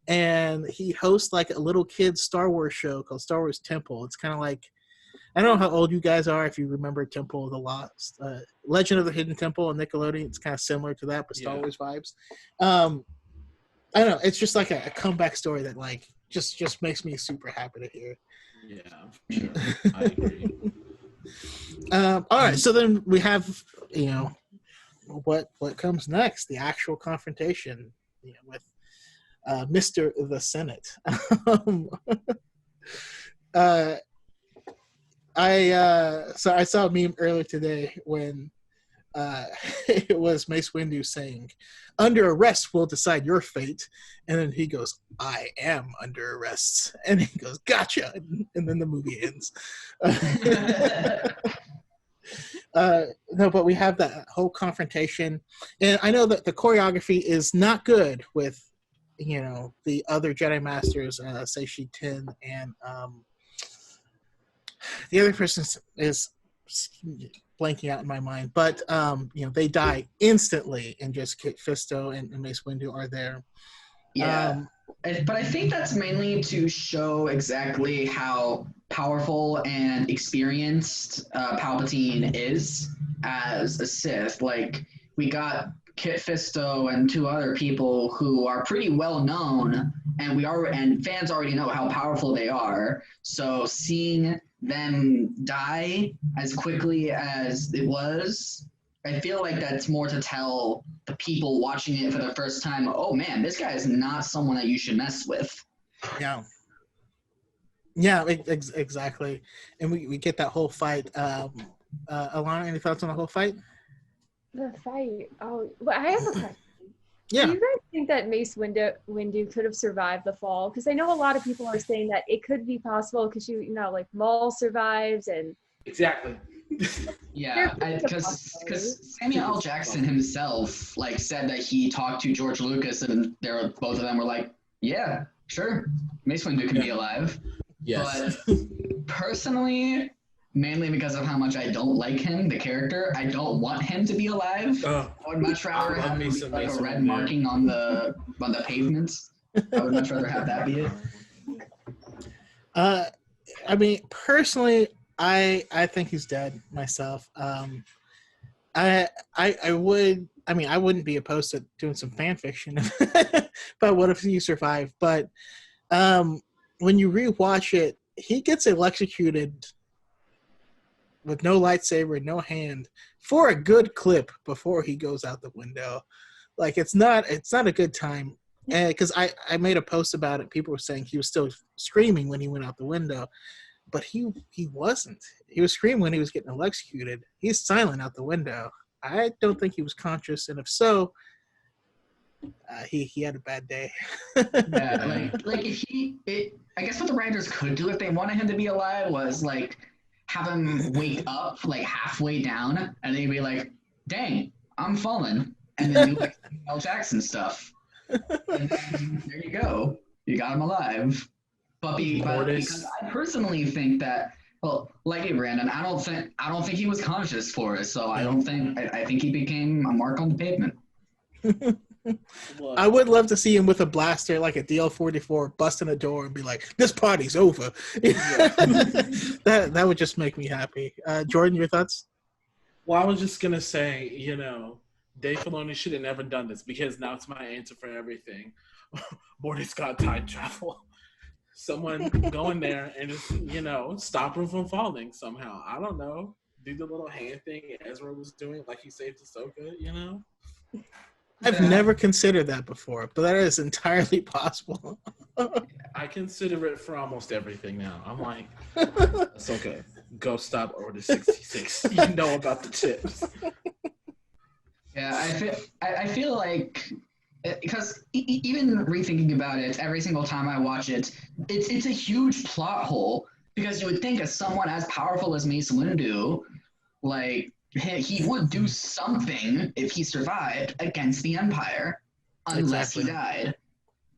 and he hosts like a little kid's Star Wars show called Star Wars Temple. It's kind of like, I don't know how old you guys are if you remember Temple of the Lost, Legend of the Hidden Temple on Nickelodeon. It's kind of similar to that, but Star Wars vibes. I don't know. It's just like a comeback story that like just makes me super happy to hear. Yeah, sure. I agree. All right, so then we have what comes next, the actual confrontation with Mr. the Senate. I saw a meme earlier today when it was Mace Windu saying, "Under arrest will decide your fate," and then he goes, "I am under arrest," and he goes, "Gotcha," and then the movie ends. No, but we have that whole confrontation, and I know that the choreography is not good with the other Jedi Masters, Seishi Tin, and the other person is blanking out in my mind, but they die instantly, and just Kit Fisto and Mace Windu are there. Yeah, but I think that's mainly to show exactly how powerful and experienced Palpatine is as a Sith. Like, we got Kit Fisto and two other people who are pretty well known, and fans already know how powerful they are. So seeing them die as quickly as it was, I feel like that's more to tell the people watching it for the first time, oh man, this guy is not someone that you should mess with. Yeah, exactly. And we get that whole fight. Alana, any thoughts on the whole fight? The fight. Oh, well, I have a question. Yeah. Do you guys think that Mace Windu could have survived the fall? Because I know a lot of people are saying that it could be possible because like Maul survives and exactly. Yeah, because Samuel L. Jackson himself said that he talked to George Lucas, and both of them were like, "Yeah, sure, Mace Windu can be alive." Yes. But personally, mainly because of how much I don't like him, the character, I don't want him to be alive. I would much rather have him be like a red marking on the pavements. I would much rather have that be it. I mean, personally, I think he's dead myself. I wouldn't be opposed to doing some fan fiction, but what if he survived? But when you rewatch it, he gets electrocuted with no lightsaber, no hand, for a good clip before he goes out the window. Like, it's not a good time. And because I made a post about it, people were saying he was still screaming when he went out the window, but he wasn't. He was screaming when he was getting electrocuted. He's silent out the window. I don't think he was conscious, and if so, he had a bad day. Yeah, I guess what the writers could do if they wanted him to be alive was have him wake up halfway down, and then he'd be like, "Dang, I'm falling," and then do L. Jackson stuff. And then there you go, you got him alive. But because I personally think that, well, like you, Brandon, I don't think he was conscious for it. So I think he became a mark on the pavement. I would love to see him with a blaster, like a DL-44, busting a door and be like, "This party's over." That would just make me happy. Jordan, your thoughts? Well, I was just gonna say, Dave Filoni should have never done this, because now it's my answer for everything. Morty Scott time travel. Someone go in there and just, stop him from falling somehow. I don't know. Do the little hand thing Ezra was doing, like he saved Ahsoka, I've never considered that before, but that is entirely possible. I consider it for almost everything now. I'm like, Ahsoka, go stop Order 66. You know about the chips. Yeah, I feel like, because even rethinking about it, every single time I watch it, it's a huge plot hole, because you would think as someone as powerful as Mace Windu, he would do something if he survived against the Empire, unless he died.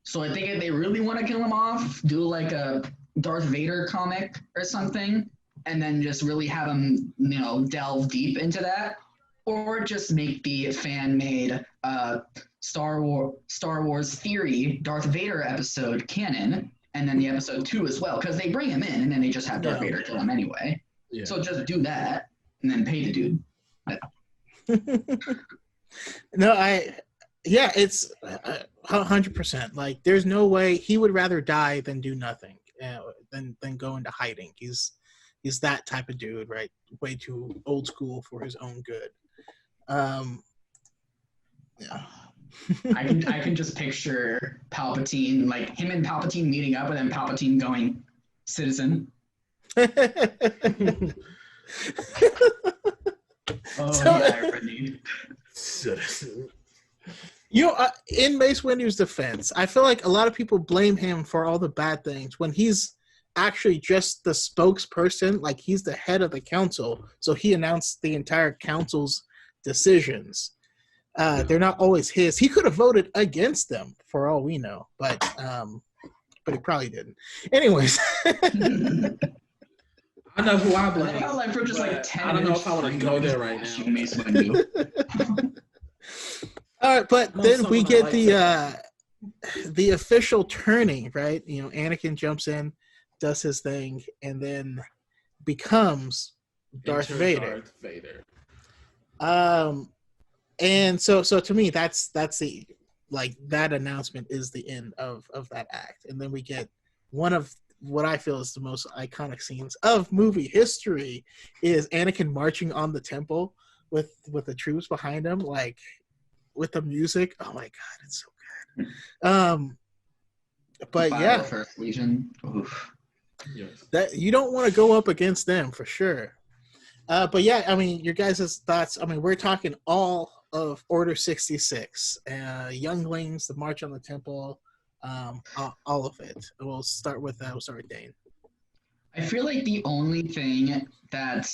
So I think if they really want to kill him off, do like a Darth Vader comic or something, and then just really have him, delve deep into that, or just make the fan-made Star Wars theory Darth Vader episode canon, and then the episode 2 as well, because they bring him in and then they just have Darth Vader kill him anyway. Yeah. So just do that and then pay the dude. It's 100%. Like, there's no way he would rather die than do nothing, than go into hiding. He's that type of dude, right? Way too old school for his own good. Yeah. I can just picture Palpatine, like him and Palpatine meeting up, and then Palpatine going, "Citizen." Citizen. In Mace Windu's defense, I feel like a lot of people blame him for all the bad things when he's actually just the spokesperson. Like, he's the head of the council, so he announced the entire council's decisions. They're not always his. He could have voted against them for all we know, but he probably didn't. Anyways. I know who I blame. I don't know if I want to go there right now. All right, but then we get the official turning, right? Anakin jumps in, does his thing, and then becomes Darth Vader. And so to me, that's the, like, that announcement is the end of that act. And then we get one of what I feel is the most iconic scenes of movie history, is Anakin marching on the temple with the troops behind him, like, with the music. Oh my God, it's so good. But yeah, First Legion. Oof. Yes. That you don't want to go up against them for sure. But yeah, I mean, your guys' thoughts. I mean, we're talking all of Order 66, younglings, the March on the Temple, all of it. We'll start with Dane. I feel like the only thing that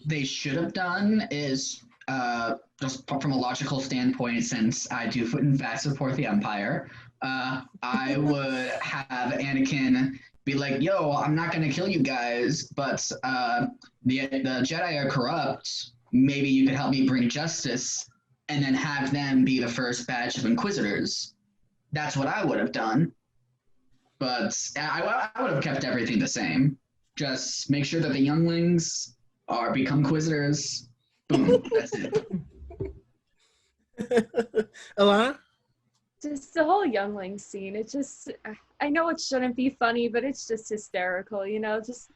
they should have done is, just from a logical standpoint, since I do in fact support the Empire, I would have Anakin be like, "Yo, I'm not gonna kill you guys, but the Jedi are corrupt. Maybe you could help me bring justice," and then have them be the first batch of Inquisitors. That's what I would have done. But I would have kept everything the same. Just make sure that the younglings become Inquisitors. Boom. That's it. Alana? Just the whole youngling scene. It just, I know it shouldn't be funny, but it's just hysterical, just.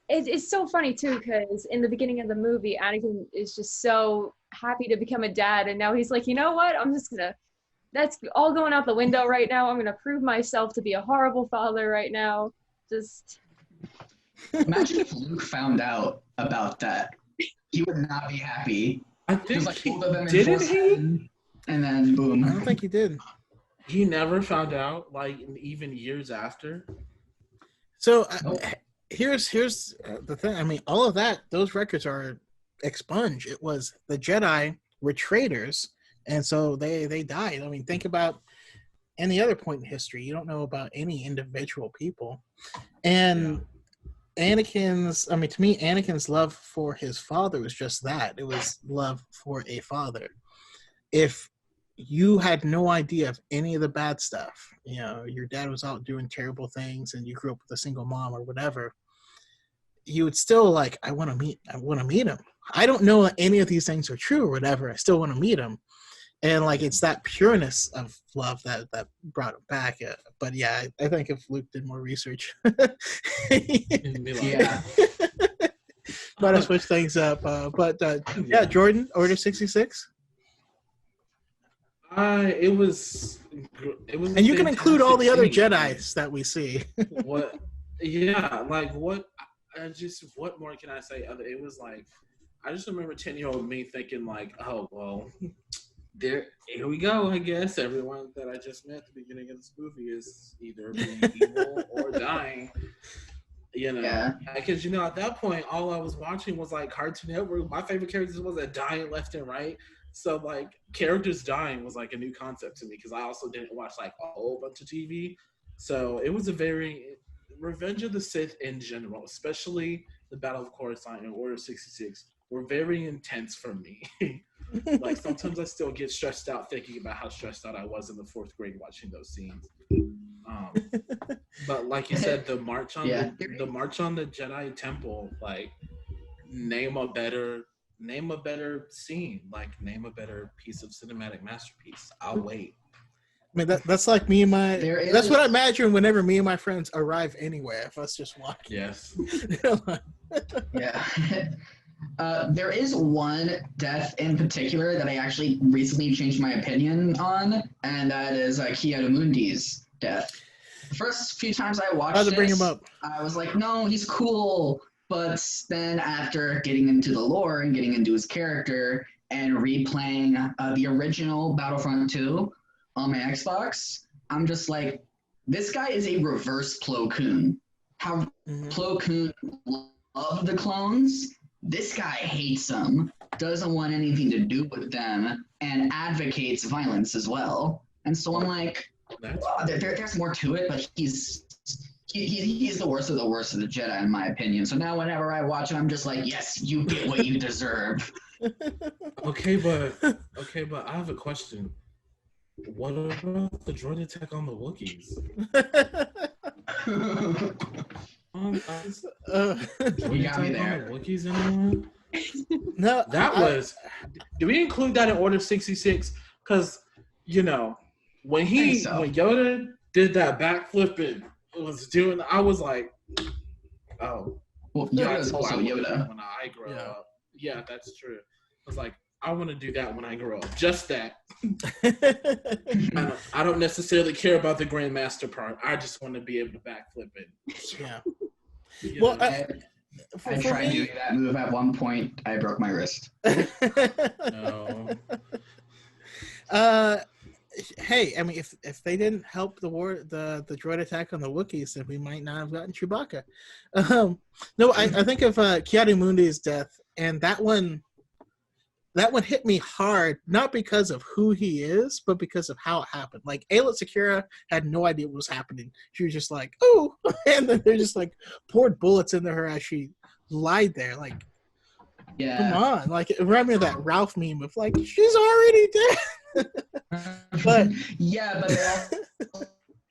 It's so funny too, because in the beginning of the movie, Anakin is just so happy to become a dad, and now he's like, you know what? That's all going out the window right now. I'm gonna prove myself to be a horrible father right now. Just. Imagine if Luke found out about that. He would not be happy. I think didn't he? And then boom. I don't think he did. He never found out, like, even years after. So here's the thing. I mean, all of that, those records are expunged. It was the Jedi were traitors, and so they died. I mean, think about any other point in history. You don't know about any individual people. And Anakin's love for his father was just that. It was love for a father. If you had no idea of any of the bad stuff, your dad was out doing terrible things and you grew up with a single mom or whatever, you would still like, I want to meet him. I don't know that any of these things are true or whatever. I still want to meet him. And like, it's that pureness of love that brought it back. But yeah, I think if Luke did more research, yeah, might have switched things up. But Jordan, Order 66. It was, and you can include all the other Jedis that we see. What? Yeah, like what? What more can I say? It was like, I just remember 10-year-old me thinking like, oh well. Here we go, I guess. Everyone that I just met at the beginning of this movie is either being evil or dying. Yeah. Because, at that point, all I was watching was like Cartoon Network. My favorite characters was dying left and right. So like characters dying was like a new concept to me because I also didn't watch like a whole bunch of TV. So it was a very Revenge of the Sith in general, especially the Battle of Coruscant and Order 66, were very intense for me. Like sometimes I still get stressed out thinking about how stressed out I was in the 4th grade watching those scenes. But like you said, the march on the march on the Jedi Temple, like name a better scene, like name a better piece of cinematic masterpiece. I'll wait. I mean that's like me and my. That's what I imagine whenever me and my friends arrive anywhere. If us just walking. Yes. Yeah. There is one death in particular that I actually recently changed my opinion on, and that is Kiari Mundi's death. The first few times I watched this, bring him up. I was like, no, he's cool. But then after getting into the lore and getting into his character and replaying the original Battlefront 2 on my Xbox, I'm just like, this guy is a reverse Plo Koon. How Plo Koon loved the clones, this guy hates them, doesn't want anything to do with them, and advocates violence as well. And so I'm like, there's more to it, but he's the worst of the Jedi in my opinion. So now whenever I watch him, I'm just like, yes, you get what you deserve. Okay, but I have a question. What about the droid attack on the Wookiees? You got me there. On the Wookiees anymore? No, Do we include that in Order 66? Because when Yoda did that backflip and I was like, oh, well, Yoda's also Yoda. When I grow up, yeah, that's true. I was like, I want to do that when I grow up. Just that. I don't necessarily care about the Grandmaster part. I just want to be able to backflip it. Yeah. Well, I tried doing that move at one point. I broke my wrist. No. Hey, I mean, if they didn't help the droid attack on the Wookiees, then we might not have gotten Chewbacca. No, I think of Kiari Mundi's death, and that one hit me hard, not because of who he is, but because of how it happened. Like, Aayla Secura had no idea what was happening. She was just like, oh, and then they just like poured bullets into her as she lied there. Like, come on. Like, it reminded me of that Ralph meme of like, she's already dead. But they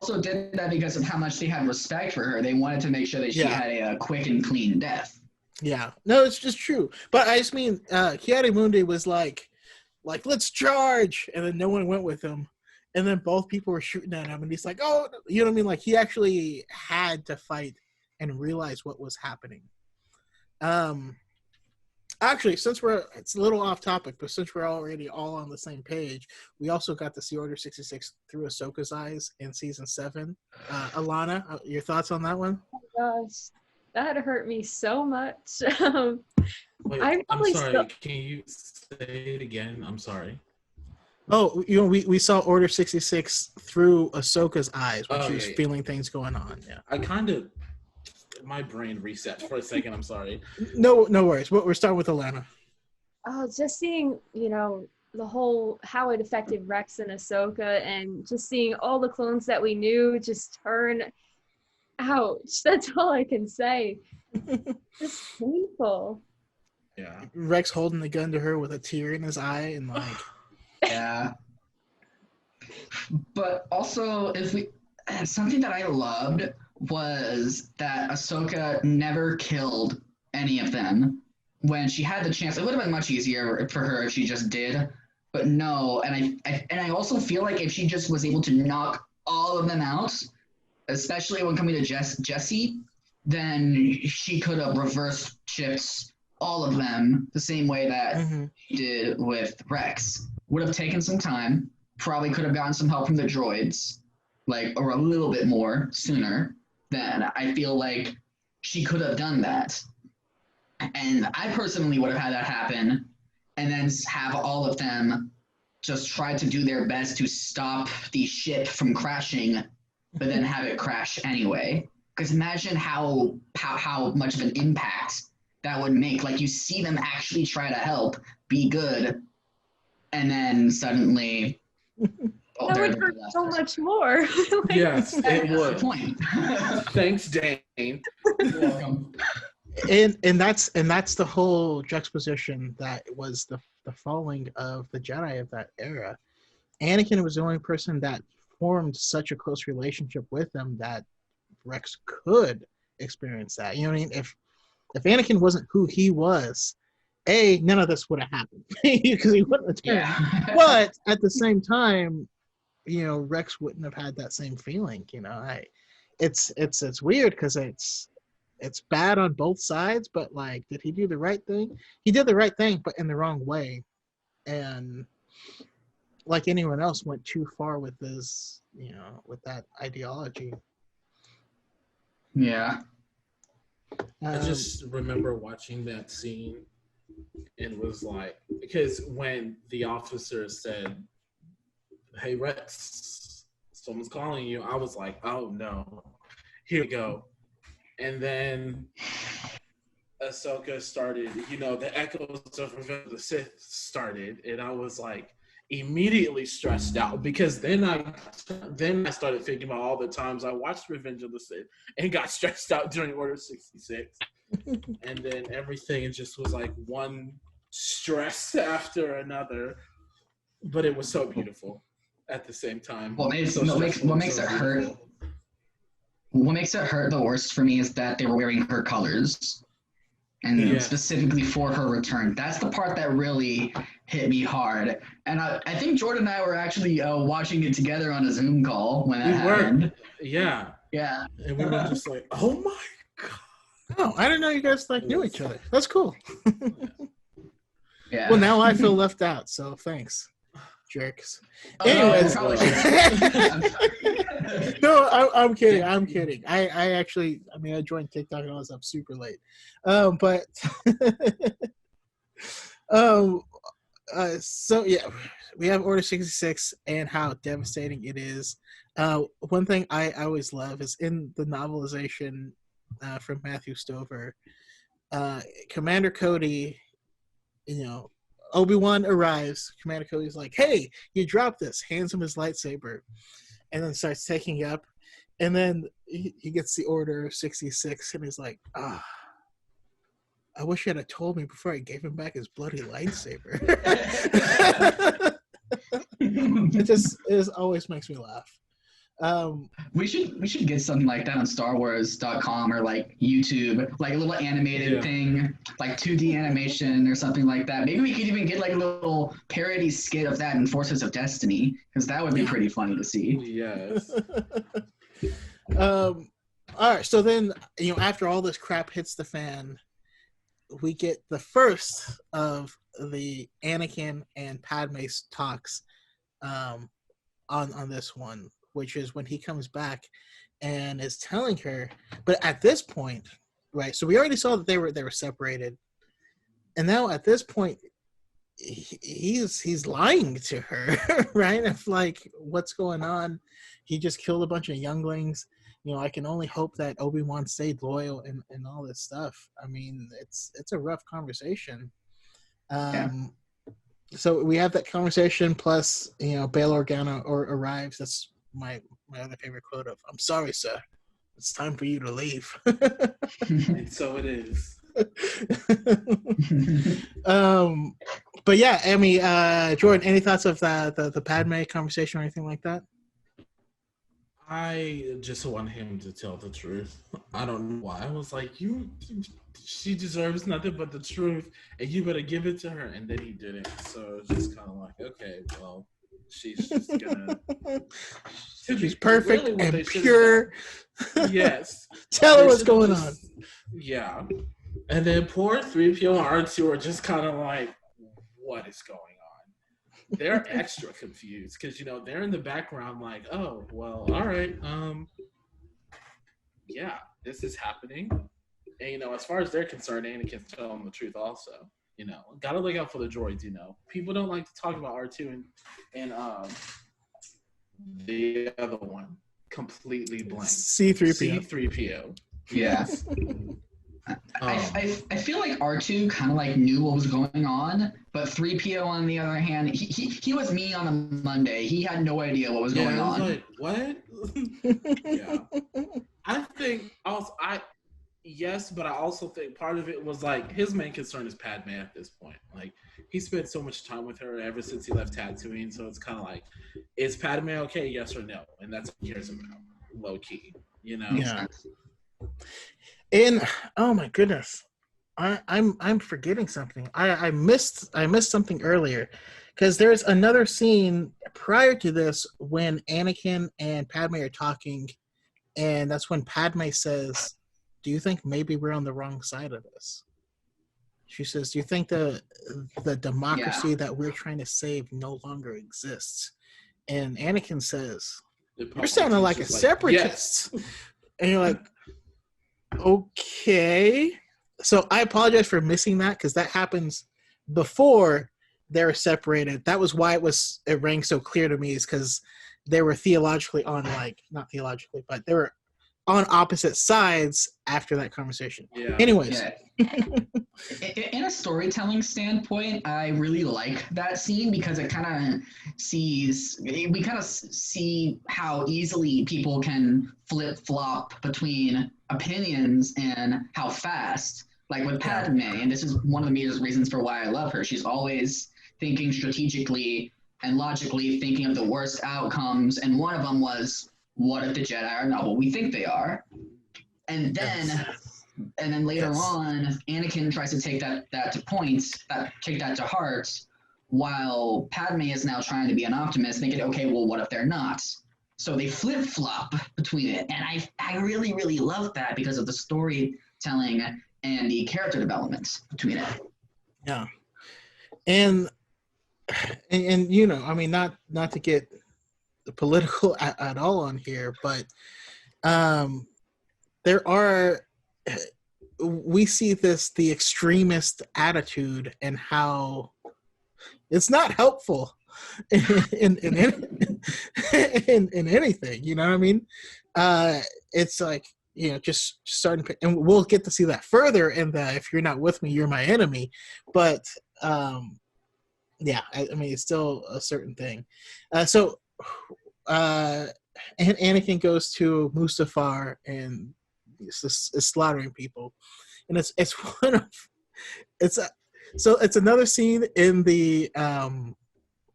also did that because of how much they had respect for her. They wanted to make sure that she had a quick and clean death. Yeah, no, it's just true. But I just mean, Kiari Mundi was like, let's charge, and then no one went with him, and then both people were shooting at him, and he's like, oh, you know what I mean? Like, he actually had to fight and realize what was happening. Actually, it's a little off topic, but since we're already all on the same page, we also got to see Order 66 through Ahsoka's eyes in season 7. Alana, your thoughts on that one? Oh my gosh. That hurt me so much. Wait, I'm sorry. Can you say it again? I'm sorry. Oh, we saw Order 66 through Ahsoka's eyes when she was feeling things going on. Yeah. My brain reset for a second. I'm sorry. No worries. We're starting with Alana. Oh, just seeing, the whole, how it affected Rex and Ahsoka, and just seeing all the clones that we knew just turn. Ouch, that's all I can say. It's painful. Yeah. Rex holding the gun to her with a tear in his eye and like. Yeah. But also, something that I loved was that Ahsoka never killed any of them when she had the chance. It would have been much easier for her if she just did, but no. And I also feel like if she just was able to knock all of them out, especially when coming to Jesse, then she could have reverse shifts all of them the same way that she did with Rex. Would have taken some time, probably could have gotten some help from the droids, or a little bit more sooner. Then I feel like she could have done that. And I personally would have had that happen and then have all of them just try to do their best to stop the ship from crashing, but then have it crash anyway. Because imagine how much of an impact that would make. Like, you see them actually try to help, be good, and then suddenly, oh, That they're would the hurt last so person. much more. Like, Yes, it That's the would. point. Thanks, Dane. You're welcome. And that's the whole juxtaposition that was the following of the Jedi of that era. Anakin was the only person that formed such a close relationship with them that Rex could experience that. You know what I mean? If Anakin wasn't who he was, none of this would have happened because he wouldn't have turned. Yeah. But at the same time, Rex wouldn't have had that same feeling. It's weird because it's bad on both sides. But like, did he do the right thing? He did the right thing, but in the wrong way. And like anyone else, went too far with his, with that ideology. Yeah. I just remember watching that scene and was like, because when the officer said, "Hey Rex, someone's calling you," I was like, "Oh no, here we go." And then Ahsoka started, the echoes of Revenge of the Sith started, and I was like immediately stressed out because then I started thinking about all the times I watched Revenge of the Sith and got stressed out during Order 66. And then everything just was like one stress after another, but it was so beautiful at the same time. What makes it hurt? What makes it hurt the worst for me is that they were wearing her colors, and specifically for her return. That's the part that really hit me hard. And I think Jordan and I were actually watching it together on a Zoom call when that happened. Yeah. Yeah. And we were just like, "Oh my god." Oh, I didn't know you guys knew each other. That's cool. Yeah. Well, now I feel left out, so thanks, jerks. Anyways, no, I'm kidding. I'm kidding. I actually, I joined TikTok and I was up super late. But so yeah, we have Order 66 and how devastating it is. One thing I always love is in the novelization from Matthew Stover, Commander Cody, Obi-Wan arrives. Commander Cody's like, "Hey, you dropped this," hands him his lightsaber, and then starts taking it up. And then he gets the Order 66, and he's like, "I wish you'd have told me before I gave him back his bloody lightsaber." It always makes me laugh. We should get something like that on StarWars.com or like YouTube, like a little animated thing, like 2D animation or something like that. Maybe we could even get like a little parody skit of that in Forces of Destiny, because that would be pretty funny to see. Yes. All right, so then after all this crap hits the fan, we get the first of the Anakin and Padme's talks on this one, which is when he comes back and is telling her. But at this point, right? So we already saw that they were separated, and now at this point, he's lying to her, right? Of like, what's going on? He just killed a bunch of younglings. I can only hope that Obi-Wan stayed loyal and all this stuff. I mean, it's a rough conversation. So we have that conversation, plus Bail Organa arrives. That's my other favorite quote of, "I'm sorry, sir. It's time for you to leave." And so it is. But yeah, Jordan, any thoughts of the Padme conversation or anything like that? I just want him to tell the truth. I don't know why. I was like, she deserves nothing but the truth, and you better give it to her. And then he didn't. So it's just kind of like, okay, well, she's just gonna. She's perfect really and pure. Yes. Tell her what's going on. Yeah. And then poor 3PO and R2 are just kind of like, what is going on? They're extra confused because they're in the background like, oh well, all right, yeah, this is happening. And as far as they're concerned, Anakin's telling the truth also. Gotta look out for the droids. People don't like to talk about R2 and the other one completely blank. C3PO. Yeah. I feel like R2 kind of like knew what was going on, but 3PO on the other hand, he was me on a Monday. He had no idea what was going on. Like, what? Yeah. I think also yes, but I also think part of it was like his main concern is Padme at this point. Like he spent so much time with her ever since he left Tatooine, so it's kind of like, is Padme okay? Yes or no, and that's what he cares about, low key. Yeah. And oh my goodness, I'm forgetting something. I missed something earlier, because there's another scene prior to this when Anakin and Padme are talking, and that's when Padme says, "Do you think maybe we're on the wrong side of this?" She says, "Do you think the democracy that we're trying to save no longer exists?" And Anakin says, "You're sounding like a separatist." Yes. And you're like, okay. So I apologize for missing that, because that happens before they're separated. That was why it rang so clear to me, is because they were theologically on, like, not theologically, but they were on opposite sides after that conversation. Yeah. Anyways. Yeah. In a storytelling standpoint, I really like that scene because it kind of see how easily people can flip-flop between opinions and how fast. Like with Padme, and this is one of the major reasons for why I love her. She's always thinking strategically and logically, thinking of the worst outcomes, and one of them was, what if the Jedi are not what we think they are? And then later on, Anakin tries to take that to heart, while Padme is now trying to be an optimist, thinking, okay, well, what if they're not? So they flip-flop between it, and I really, really love that because of the storytelling and the character development between it. Yeah. And I mean, not to get political at all on here, but we see the extremist attitude and how it's not helpful in anything, you know what I mean? It's like, just starting, and we'll get to see that further in the "if you're not with me, you're my enemy," but yeah, I mean, it's still a certain thing. So Anakin goes to Mustafar and is slaughtering people, and it's another scene in the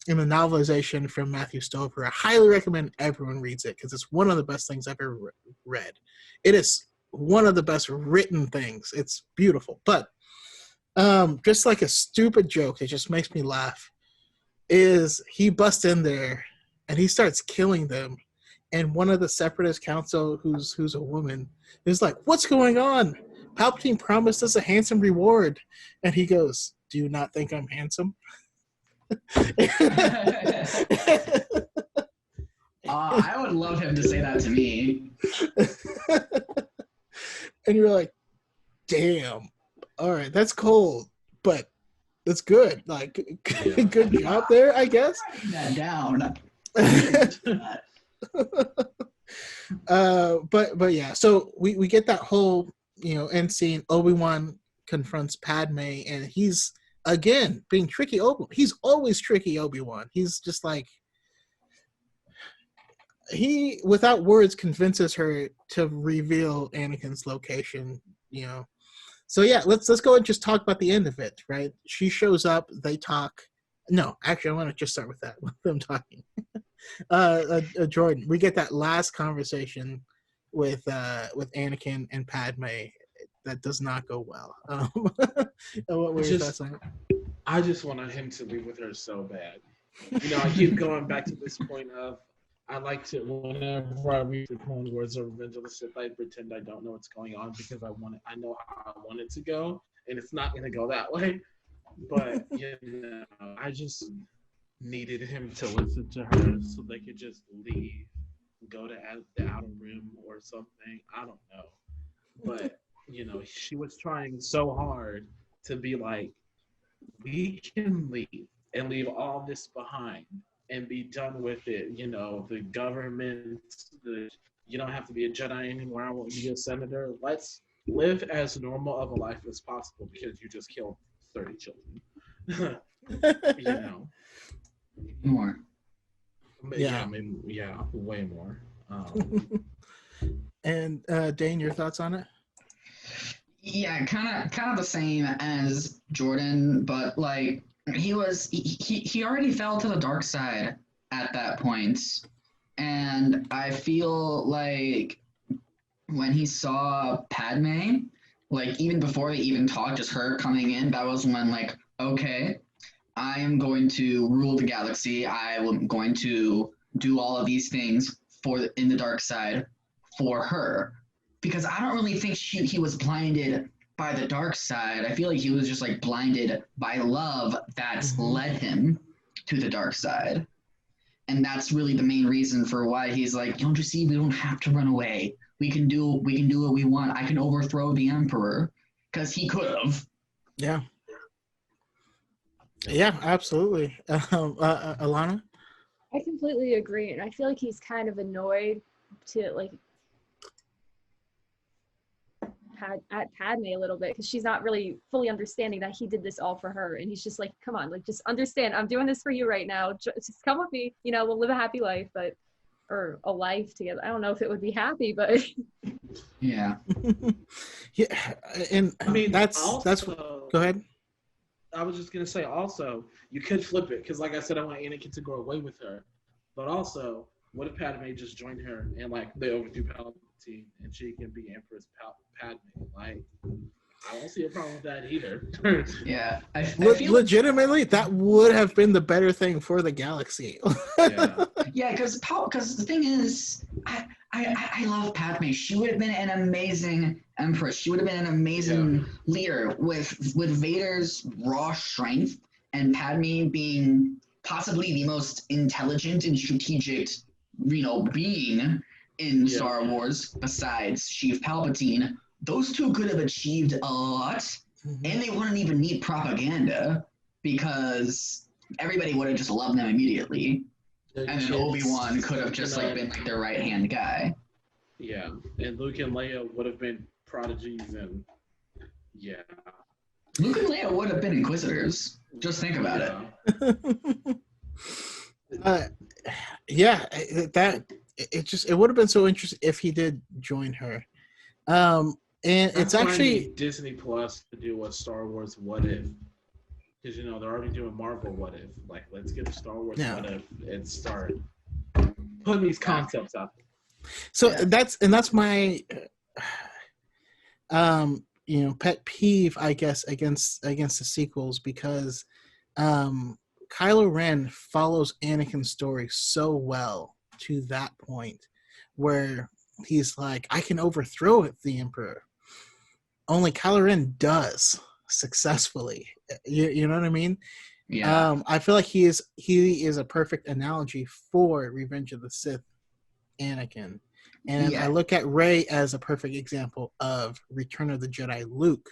novelization from Matthew Stover. I highly recommend everyone reads it, because it's one of the best things I've ever read. It is one of the best written things. It's beautiful, but just like a stupid joke that just makes me laugh is he busts in there and he starts killing them, and one of the Separatist council, who's a woman, is like, "What's going on? Palpatine promised us a handsome reward," and he goes, "Do you not think I'm handsome?" I would love him to say that to me. And you're like, damn, all right, that's cold, but that's good. Like, good job there, I guess. That down. But yeah, so we get that whole end scene. Obi-Wan confronts Padme, and he's again being tricky. He's always tricky. Obi-Wan. He's just like, he without words convinces her to reveal Anakin's location. So yeah, let's go and just talk about the end of it. Right? She shows up. They talk. No, actually, I want to just start with that. With them talking. Jordan, we get that last conversation with Anakin and Padme that does not go well. What were your thoughts on it? I just wanted him to leave with her so bad. I keep going back to this point of, I like to, whenever I read the Clone Wars or Revenge of the Sith, I pretend I don't know what's going on, because I know how I want it to go, and it's not going to go that way. But I just needed him to listen to her so they could just leave, go to the outer rim or something. I don't know. But, she was trying so hard to be like, we can leave and leave all this behind and be done with it. The government, you don't have to be a Jedi anymore. I won't be a senator. Let's live as normal of a life as possible because you just killed 30 children. You know. More. Yeah, I mean, yeah, way more. And Dane, your thoughts on it? Yeah, kind of the same as Jordan, but like he already fell to the dark side at that point, and I feel like when he saw Padme, like even before they even talked, just her coming in, that was when like, okay, I am going to rule the galaxy. I am going to do all of these things in the dark side for her. Because I don't really think he was blinded by the dark side. I feel like he was just like blinded by love that's led him to the dark side. And that's really the main reason for why he's like, don't you see, we don't have to run away. We can do what we want. I can overthrow the Emperor. Because he could have. Yeah. Yeah, absolutely. Alana? I completely agree. And I feel like he's kind of annoyed to like at Padme a little bit because she's not really fully understanding that he did this all for her, and he's just like, come on, like just understand, I'm doing this for you right now, just come with me, you know, we'll live a happy life, but or a life together. I don't know if it would be happy, but yeah. Yeah, and I mean, that's also, go ahead. I was just gonna say also you could flip it because like I said, I want Anakin to go away with her, but also what if Padme just joined her and like they overthrew Palpatine and she can be Empress Padme? Like, I don't see a problem with that either. Yeah, I feel legitimately that would have been the better thing for the galaxy. Yeah, because the thing is, I love Padme. She would have been an amazing Empress. She would have been an amazing leader with Vader's raw strength and Padme being possibly the most intelligent and strategic, being in Star Wars besides Chief Palpatine. Those two could have achieved a lot, and they wouldn't even need propaganda because everybody would have just loved them immediately. And then Obi-Wan could have just been like their right-hand guy. Yeah, and Luke and Leia would have been prodigies, and Luke and Leia would have been Inquisitors. Just think about it. It would have been so interesting if he did join her. And it's actually Disney Plus to do a Star Wars What If, because they're already doing Marvel What If. Like, let's get a Star Wars What If and start putting these concepts out there. So that's my pet peeve, I guess, against the sequels, because Kylo Ren follows Anakin's story so well to that point where he's like, I can overthrow the Emperor. Only Kylo Ren does successfully. You know what I mean? Yeah. I feel like he is a perfect analogy for Revenge of the Sith Anakin. And I look at Rey as a perfect example of Return of the Jedi Luke,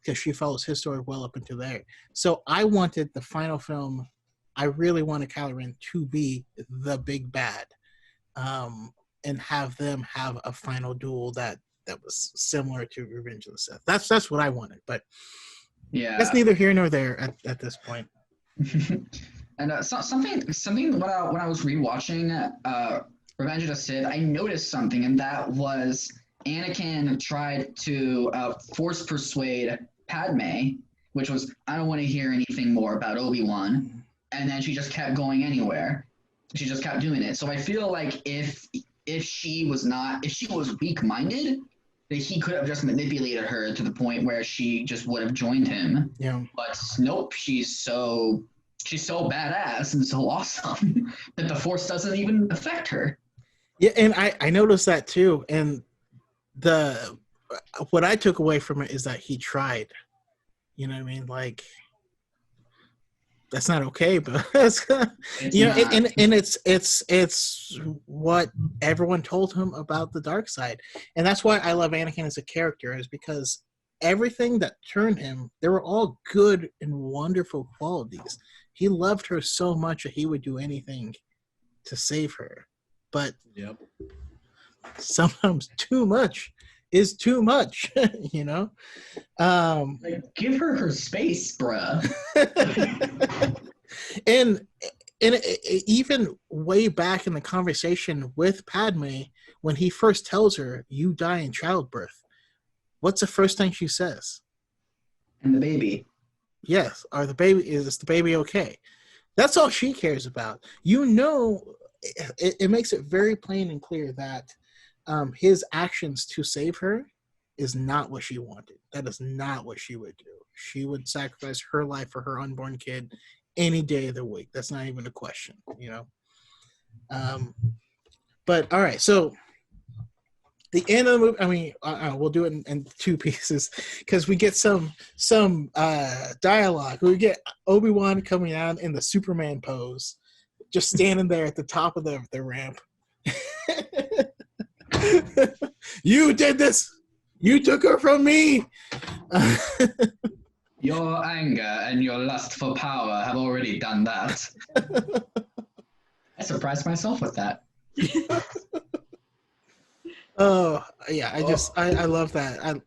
because she follows his story well up into there. So I wanted the final film, I really wanted Kylo Ren to be the big bad, and have them have a final duel that was similar to Revenge of the Sith. That's what I wanted, but that's neither here nor there at this point. And something when I was rewatching Revenge of the Sith, I noticed something, and that was Anakin tried to force persuade Padme, which was, I don't want to hear anything more about Obi-Wan, and then she just kept going anywhere. She just kept doing it. So I feel like if she was weak-minded, that he could have just manipulated her to the point where she just would have joined him. Yeah. But nope, she's so badass and so awesome that the Force doesn't even affect her. Yeah, and I noticed that too. And what I took away from it is that he tried. You know what I mean? Like, that's not okay, but it's what everyone told him about the dark side. And that's why I love Anakin as a character, is because everything that turned him, they were all good and wonderful qualities. He loved her so much that he would do anything to save her. But sometimes too much is too much, you know? Like, give her space, bruh. and even way back in the conversation with Padme, when he first tells her, you die in childbirth, what's the first thing she says? And the baby. Yes. Is the baby okay? That's all she cares about. You know, it makes it very plain and clear that his actions to save her is not what she wanted. That is not what she would do. She would sacrifice her life for her unborn kid any day of the week. That's not even a question, you know? But all right, so the end of the movie, I mean, we'll do it in two pieces because we get some dialogue. We get Obi-Wan coming out in the Superman pose, just standing there at the top of the ramp. You did this. You took her from me. Your anger and your lust for power have already done that. I surprised myself with that. Oh yeah, I love that.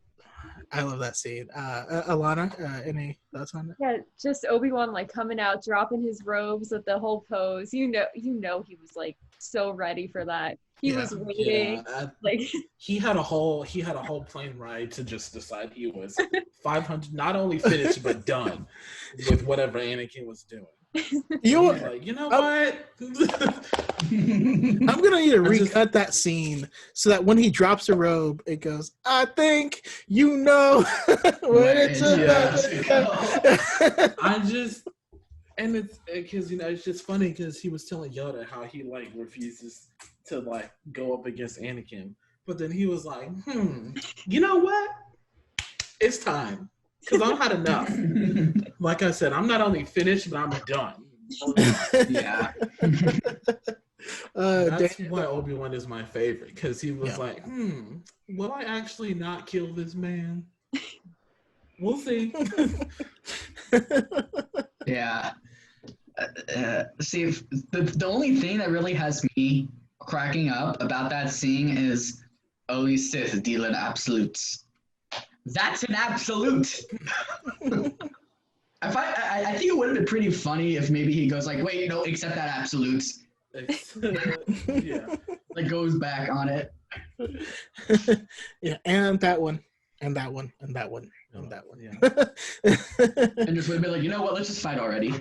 I love that scene. Alana, any thoughts on that? Yeah, just Obi-Wan like coming out, dropping his robes with the whole pose. You know, he was like so ready for that. He was waiting. Like he had a whole plane ride to just decide he was 500, not only finished but done with whatever Anakin was doing. Like, you know what? I'm gonna need to recut that scene so that when he drops the robe, it goes, I think you know what it's about. And it's because, you know, it's just funny because he was telling Yoda how he like refuses to like go up against Anakin, but then he was like, you know what? It's time because I've had enough. Like I said, I'm not only finished, but I'm done. Yeah. That's why Obi-Wan is my favorite, because he was like, will I actually not kill this man? We'll see. Yeah. See, the only thing that really has me cracking up about that scene is only Sith deal in absolutes. That's an absolute. I think it would have been pretty funny if maybe he goes like, wait, no, accept that absolute. Yeah. Like goes back on it. Yeah, and that one, and that one, and that one, and that one. Yeah. And just would have been like, you know what? Let's just fight already.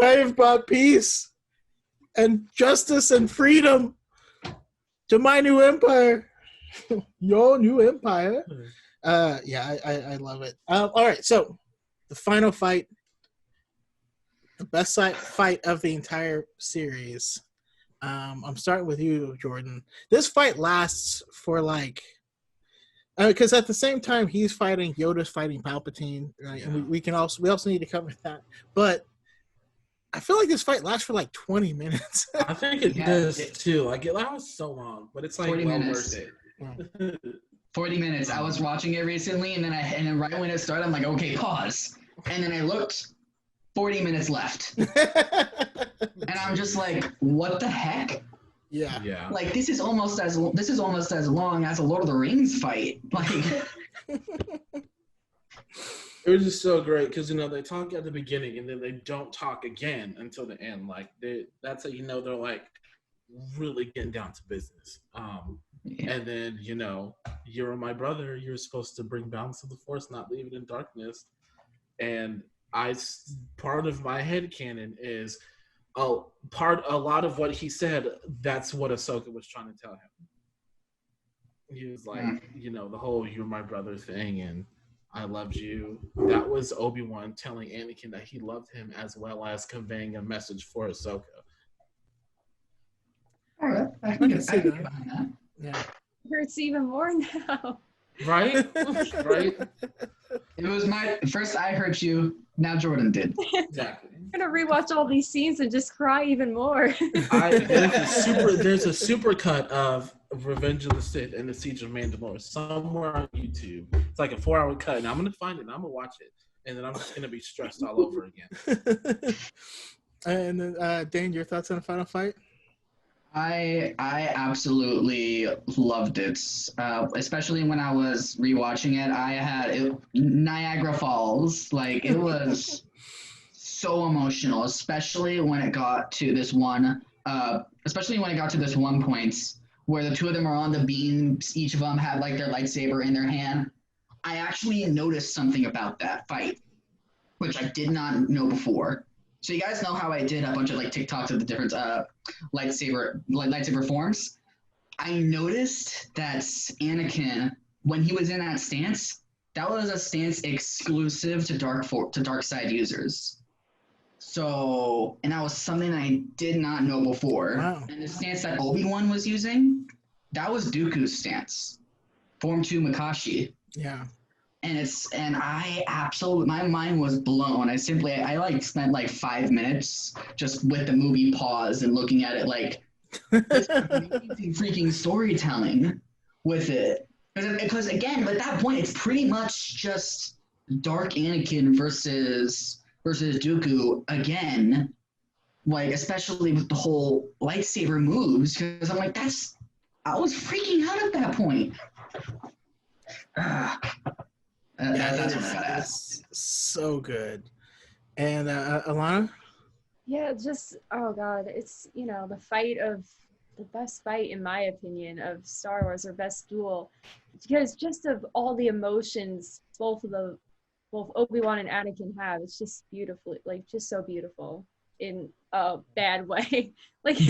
I have brought peace and justice and freedom to my new empire. Your new empire. Yeah, I love it. All right, so the final fight, the best fight of the entire series. I'm starting with you, Jordan. This fight lasts for like, because at the same time he's fighting, Yoda's fighting Palpatine, right? Yeah. And we also need to cover that. But I feel like this fight lasts for like 20 minutes. I think it does too. Like it lasts so long, but it's like 40 well minutes. worth it. 40 minutes. I was watching it recently, and then right when it started, I'm like, okay, pause. And then I looked, 40 minutes left. And I'm just like, what the heck? Yeah. Like this is almost as long as a Lord of the Rings fight. Like it was just so great because, you know, they talk at the beginning and then they don't talk again until the end. Like that's how you know they're like really getting down to business. And then, you know, you're my brother. You're supposed to bring balance to the Force, not leave it in darkness. And part of my headcanon is a lot of what he said. That's what Ahsoka was trying to tell him. He was like, you know, the whole "you're my brother" thing, and I loved you. That was Obi-Wan telling Anakin that he loved him, as well as conveying a message for Ahsoka. All right, I can get behind that. Yeah, it hurts even more now. Right? Right? It was my first. I hurt you. Now Jordan did. Exactly. I'm gonna rewatch all these scenes and just cry even more. There's a super cut of Revenge of the Sith and the Siege of Mandalore somewhere on YouTube. It's like a 4-hour cut, and I'm gonna find it and I'm gonna watch it, and then I'm just gonna be stressed all over again. And then Dane, your thoughts on the final fight? I absolutely loved it, especially when I was rewatching it. I had Niagara Falls. Like it was so emotional, especially when it got to this one. Especially when it got to this one point where the two of them are on the beams. Each of them had like their lightsaber in their hand. I actually noticed something about that fight, which I did not know before. So you guys know how I did a bunch of like TikToks of the different lightsaber forms. I noticed that Anakin, when he was in that stance, that was a stance exclusive to dark side users. So, and that was something I did not know before. Wow. And the stance that Obi-Wan was using, that was Dooku's stance, Form 2 Makashi. Yeah. And I absolutely, my mind was blown. I like spent like 5 minutes just with the movie pause and looking at it like this amazing freaking storytelling with it. Because again, at that point, it's pretty much just Dark Anakin versus Dooku again. Like especially with the whole lightsaber moves, because I'm like, I was freaking out at that point. That's what I got asked. So good. And Alana? Yeah, just oh god, it's the best fight in my opinion of Star Wars, or best duel, because just of all the emotions both Obi-Wan and Anakin have, it's just beautiful, like just so beautiful in a bad way. Like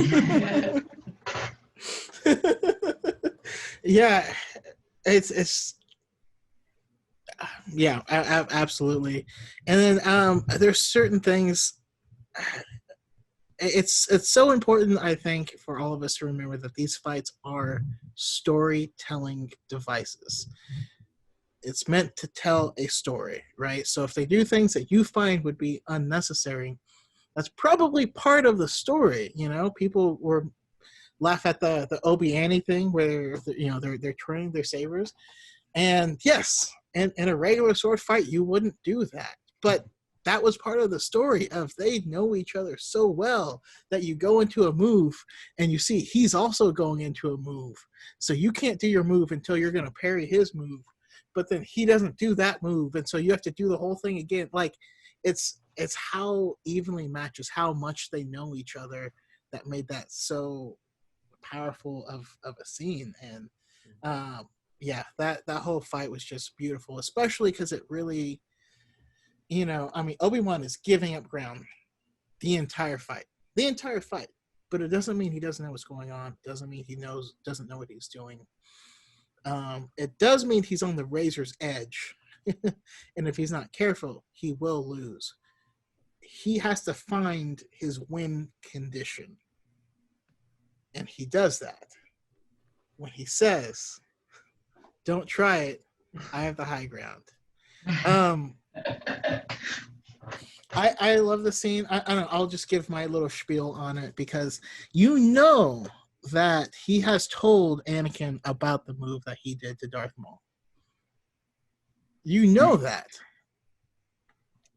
Yeah, it's yeah, absolutely. And then there's certain things. It's so important, I think, for all of us to remember that these fights are storytelling devices. It's meant to tell a story, right? So if they do things that you find would be unnecessary, that's probably part of the story. You know, people were laugh at the Obi-Annie thing where they're turning their sabers, and yes, in a regular sword fight you wouldn't do that, but that was part of the story of they know each other so well that you go into a move and you see he's also going into a move, so you can't do your move until you're going to parry his move, but then he doesn't do that move, and so you have to do the whole thing again. Like it's how evenly matches how much they know each other that made that so powerful of a scene. And yeah, that whole fight was just beautiful, especially because it really, I mean, Obi-Wan is giving up ground the entire fight, but it doesn't mean he doesn't know what's going on. It doesn't mean he doesn't know what he's doing. It does mean he's on the razor's edge, and if he's not careful, he will lose. He has to find his win condition, and he does that when he says, "Don't try it. I have the high ground." I love the scene. I don't know. I'll just give my little spiel on it because that he has told Anakin about the move that he did to Darth Maul. You know that.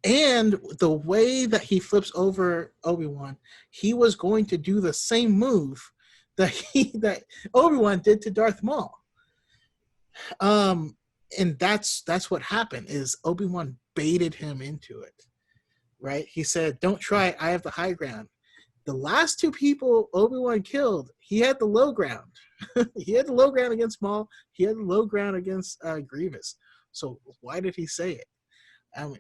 And the way that he flips over Obi-Wan, he was going to do the same move that Obi-Wan did to Darth Maul. And that's what happened is Obi-Wan baited him into it. Right? He said, "Don't try it. I have the high ground." The last two people Obi-Wan killed, he had the low ground. He had the low ground against Maul. He had the low ground against Grievous. So why did he say it? I mean,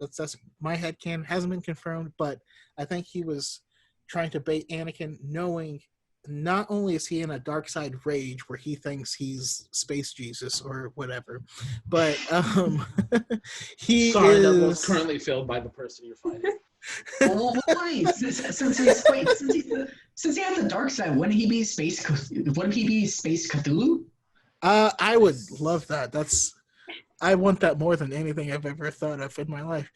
that's my headcanon, hasn't been confirmed, but I think he was trying to bait Anakin, knowing not only is he in a dark side rage where he thinks he's space Jesus or whatever, but he Sorry, is... that was currently filled by the person you're fighting. Well, wait, since he has the dark side, wouldn't he be space Cthulhu? I would love that. I want that more than anything I've ever thought of in my life.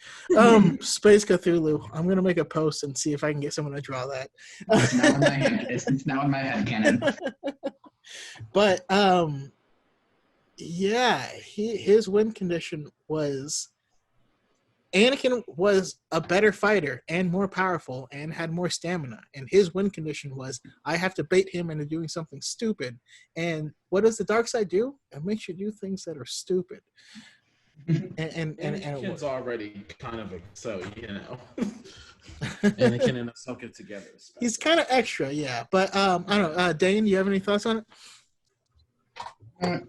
Space Cthulhu. I'm gonna make a post and see if I can get someone to draw that. It's now in my head. It's now in my head canon. But yeah, his win condition was Anakin was a better fighter and more powerful and had more stamina. And his win condition was, I have to bait him into doing something stupid. And what does the dark side do? It makes you do things that are stupid. And Anakin's already kind of so Anakin and Ahsoka together. He's kind of extra, yeah. But I don't know. Dane, you have any thoughts on it? I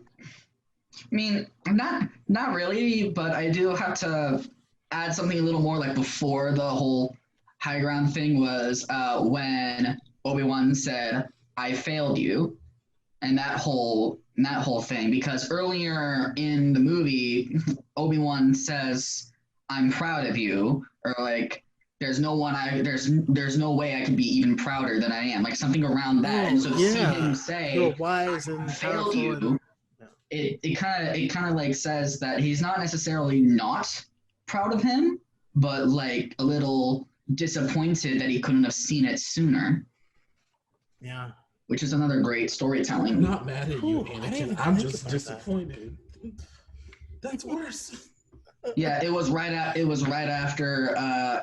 mean, not really, but I do have to add something a little more. Like before the whole high ground thing was when Obi-Wan said, "I failed you," and that whole thing. Because earlier in the movie, Obi-Wan says, "I'm proud of you," or like, "There's no way I could be even prouder than I am." Like something around that. And so to see him say, "You're wise and failed you," and... it kind of like says that he's not necessarily not proud of him, but like a little disappointed that he couldn't have seen it sooner. Yeah. Which is another great storytelling. I'm not mad at you, Anakin. I'm just disappointed. That's worse. Yeah, it was right after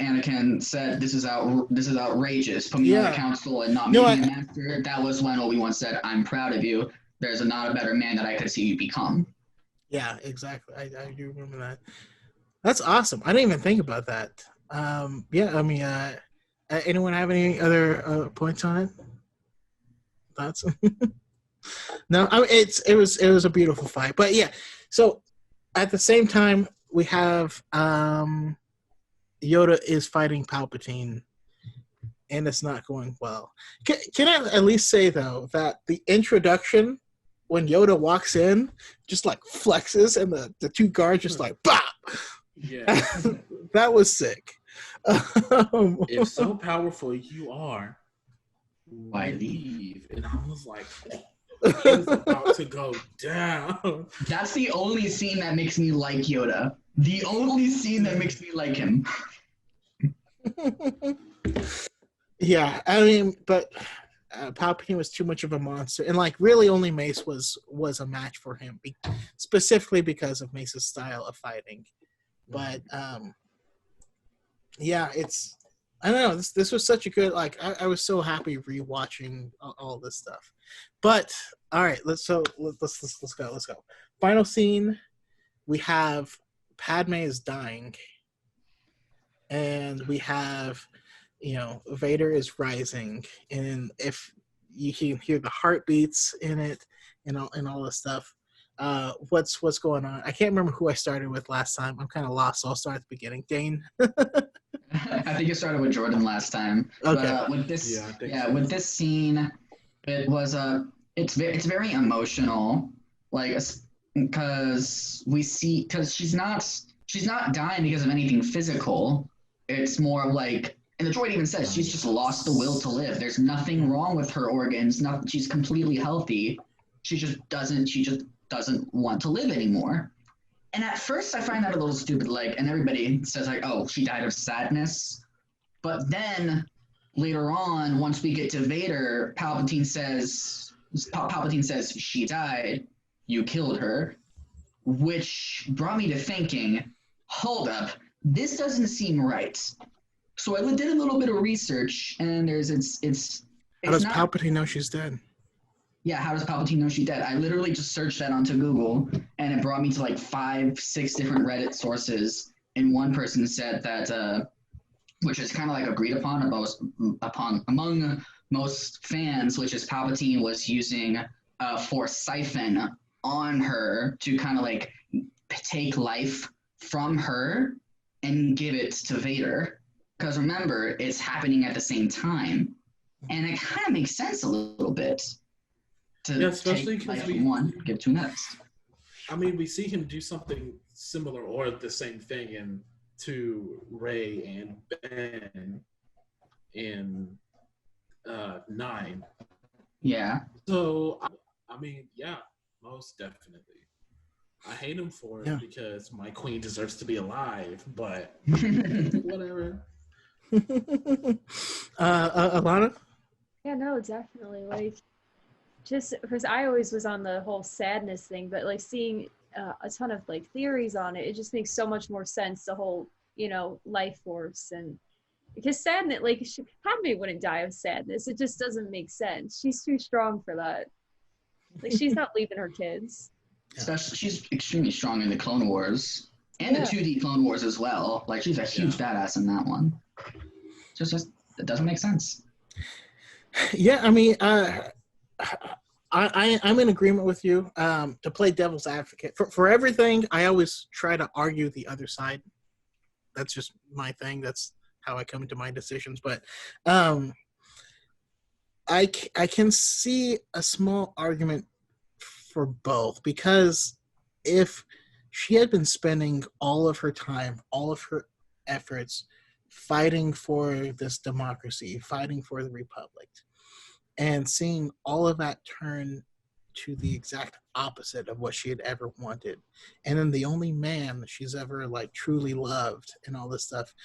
Anakin said, "This is outrageous. Put me on the council and not making a master." That was when Obi-Wan said, "I'm proud of you. There's not a better man that I could see you become." Yeah, exactly. I do remember that. That's awesome. I didn't even think about that. Yeah, I mean, anyone have any other points on it? Thoughts? No, I mean, it was a beautiful fight. But yeah, so at the same time, we have Yoda is fighting Palpatine, and it's not going well. Can I at least say, though, that the introduction, when Yoda walks in, just like flexes, and the two guards just like, bah! Yeah. That was sick. If so powerful you are, why leave? And I was like, it's about to go down. That's the only scene that makes me like Yoda. The only scene that makes me like him. Yeah, I mean, but Palpatine was too much of a monster, and like really only Mace was a match for him, specifically because of Mace's style of fighting. But yeah, I don't know. This was such a good, like, I was so happy rewatching all this stuff. But all right, let's go. Final scene, we have Padme is dying, and we have, Vader is rising, and if you can hear the heartbeats in it and all this stuff. What's going on? I can't remember who I started with last time. I'm kind of lost, so I'll start at the beginning. Dane. I think you started with Jordan last time. Okay. But with this scene, it was it's very emotional, like, because she's not dying because of anything physical. It's more like, and the droid even says she's just lost the will to live. There's nothing wrong with her organs. She's completely healthy. She just doesn't want to live anymore. And at first I find that a little stupid, like, and everybody says like, "Oh, she died of sadness." But then later on, once we get to Vader, Palpatine says she died, you killed her, which brought me to thinking, hold up, this doesn't seem right. So I did a little bit of research, and how does Palpatine know she's dead? Yeah, how does Palpatine know she's dead? I literally just searched that onto Google, and it brought me to like 5-6 different Reddit sources. And one person said that, which is kind of like agreed upon among most fans, which is Palpatine was using a Force siphon on her to kind of like take life from her and give it to Vader. Because remember, it's happening at the same time, and it kind of makes sense a little bit. Especially because one, give to next. I mean, we see him do something similar or the same thing to Rey and Ben in 9. Yeah. So I mean, yeah, most definitely. I hate him for it because my queen deserves to be alive, but whatever. Alana? Yeah, no, definitely. Like, just because I always was on the whole sadness thing, but like seeing a ton of like theories on it, it just makes so much more sense. The whole, life force. And because sadness, like Padme wouldn't die of sadness. It just doesn't make sense. She's too strong for that. Like she's not leaving her kids. Especially, she's extremely strong in the Clone Wars and the 2D Clone Wars as well. Like she's a huge badass in that one. Just it doesn't make sense. Yeah, I mean, I'm in agreement with you. To play devil's advocate for everything, I always try to argue the other side. That's just my thing. That's how I come to my decisions. But I can see a small argument for both, because if she had been spending all of her time, all of her efforts fighting for this democracy, fighting for the Republic, and seeing all of that turn to the exact opposite of what she had ever wanted, and then the only man she's ever like truly loved and all this stuff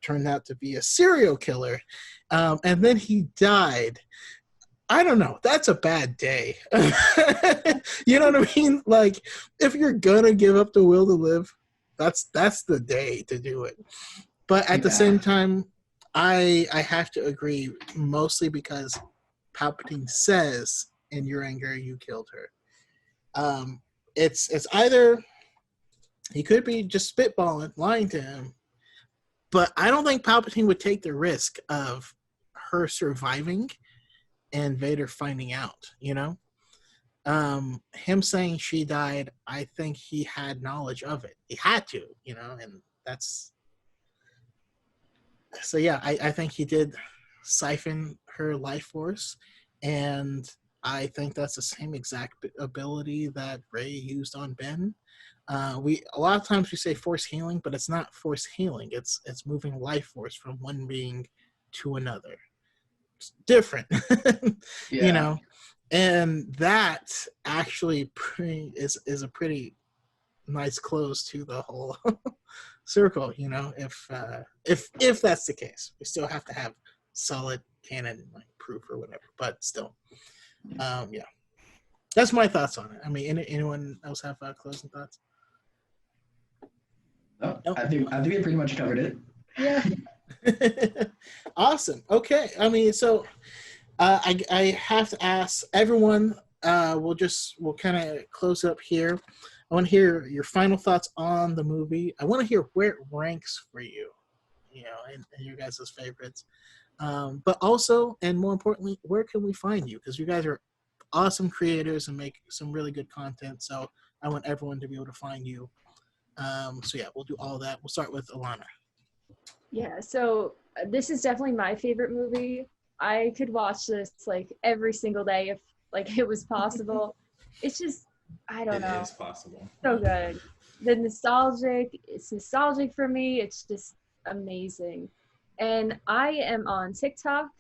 turned out to be a serial killer, and then he died. I don't know. That's a bad day. You know what I mean? Like, if you're gonna give up the will to live, that's the day to do it. But at the same time, I have to agree, mostly because Palpatine says, "In your anger, you killed her." It's either he could be just spitballing, lying to him, but I don't think Palpatine would take the risk of her surviving and Vader finding out, him saying she died, I think he had knowledge of it. He had to, and that's, so yeah, I think he did siphon her life force, and I think that's the same exact ability that Rey used on Ben. A lot of times we say force healing, but it's not force healing. It's moving life force from one being to another. Different. And that actually is a pretty nice close to the whole circle. If that's the case, we still have to have solid canon like proof or whatever, but still, that's my thoughts on it. I mean, anyone else have closing thoughts? No. I think we pretty much covered it. Yeah. Awesome. Okay. I mean, so I have to ask everyone. We'll kind of close up here. I want to hear your final thoughts on the movie. I want to hear where it ranks for you, and your guys' favorites. But also, and more importantly, where can we find you? Because you guys are awesome creators and make some really good content. So I want everyone to be able to find you. So yeah, we'll do all that. We'll start with Alana. Yeah, so this is definitely my favorite movie. I could watch this like every single day if like it was possible. It's just, I don't know. It is possible. So good. It's nostalgic for me. It's just amazing. And I am on TikTok.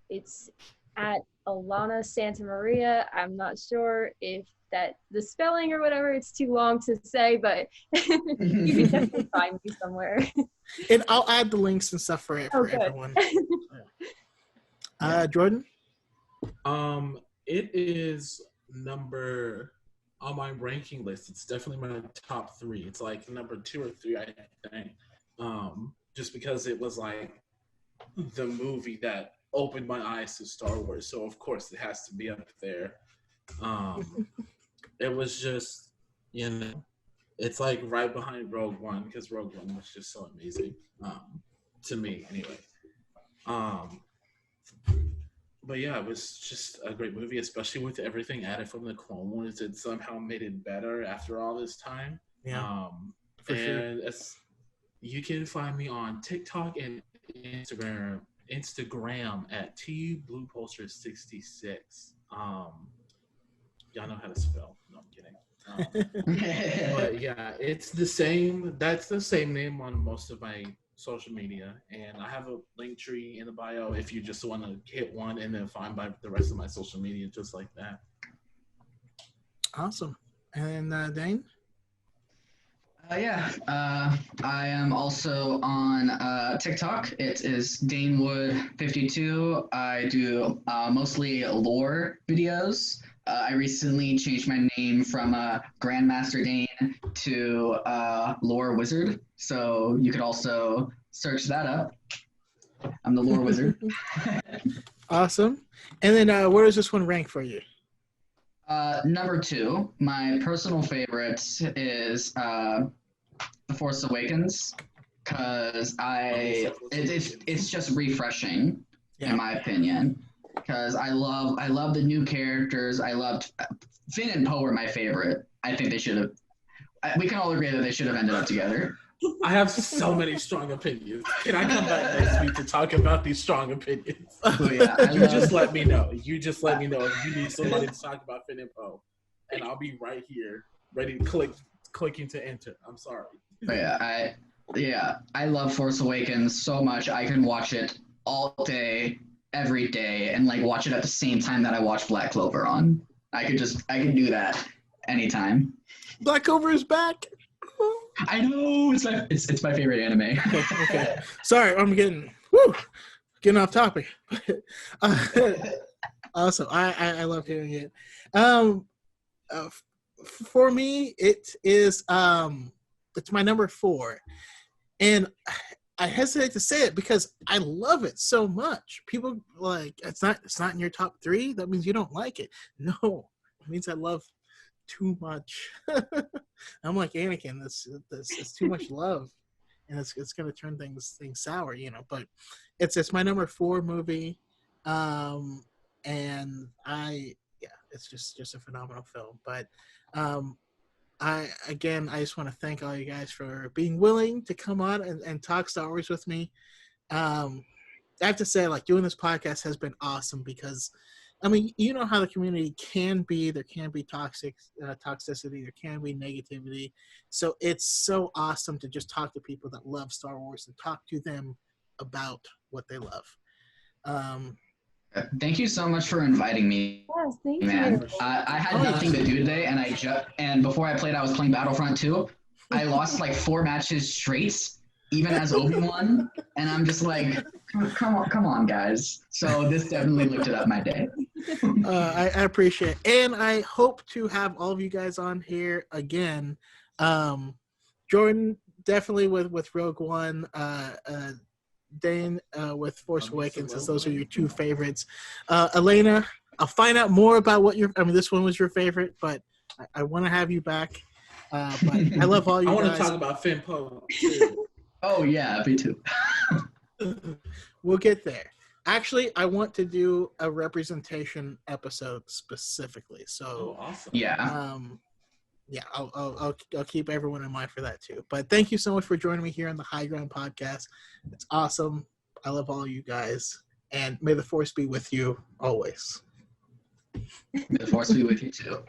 It's at Alana Santa Maria. I'm not sure if that the spelling or whatever, it's too long to say, but you can definitely find me somewhere. And I'll add the links and stuff for everyone. Jordan? It is number on my ranking list. It's definitely my top 3. It's like number 2 or 3, I think. Just because it was like the movie that opened my eyes to Star Wars, so of course it has to be up there. It was just, it's like right behind Rogue One, because Rogue One was just so amazing, to me anyway. But yeah, it was just a great movie, especially with everything added from the Clone Wars. It somehow made it better after all this time. Yeah, for sure. You can find me on TikTok and Instagram at TBluePulsar66. Y'all know how to spell. No, I'm kidding. But yeah, it's the same. That's the same name on most of my social media, and I have a link tree in the bio if you just want to hit one and then find by the rest of my social media just like that. Awesome. And Dane? I am also on TikTok. It is Danewood52. I do mostly lore videos. I recently changed my name from Grandmaster Dane to Lore Wizard, so you could also search that up. I'm the Lore Wizard. Awesome. And then where does this one rank for you? Number 2, my personal favorite is The Force Awakens, because it's just refreshing, in my opinion. Because I love the new characters. I loved Finn and Poe were my favorite. I think they should have. We can all agree that they should have ended up together. I have so many strong opinions. Can I come back next week to talk about these strong opinions? Oh, yeah, just let me know. You just let me know if you need somebody to talk about Finn and Poe, and I'll be right here, ready to clicking to enter. I'm sorry. But I love Force Awakens so much. I can watch it all day, every day, and like watch it at the same time that I watch Black Clover on. I can do that anytime. Black Clover is back. I know, it's my favorite anime. Okay. Sorry, I'm getting off topic. Awesome. I love hearing it. For me, it is it's my number 4, and I hesitate to say it because I love it so much. People like it's not in your top 3. That means you don't like it. No, it means I love too much. I'm like Anakin. This it's too much love, and it's gonna turn things sour, But it's my number 4 movie, and it's just a phenomenal film. But I just want to thank all you guys for being willing to come on and talk Star Wars with me. I have to say, like, doing this podcast has been awesome because, I mean, you know how the community can be. There can be toxicity. There can be negativity. So it's so awesome to just talk to people that love Star Wars and talk to them about what they love. Thank you so much for inviting me. Yes, thank Man, you. I had nothing to do today, and before I played, I was playing Battlefront 2. I lost like 4 matches straight, even as Obi-Wan, and I'm just like, come on, guys. So this definitely lifted up my day. I appreciate it, and I hope to have all of you guys on here again. Jordan, definitely with Rogue One. Dane with Force Awakens, as those are your 2 favorites. Elena, I'll find out more about this one was your favorite, but I want to have you back. But I love all you guys. I want to talk about Finn Poe. Oh yeah, me too. We'll get there. Actually, I want to do a representation episode specifically. So awesome. Yeah. I'll keep everyone in mind for that too. But thank you so much for joining me here on the High Ground podcast. It's awesome. I love all you guys, and may the Force be with you always. May the Force be with you too.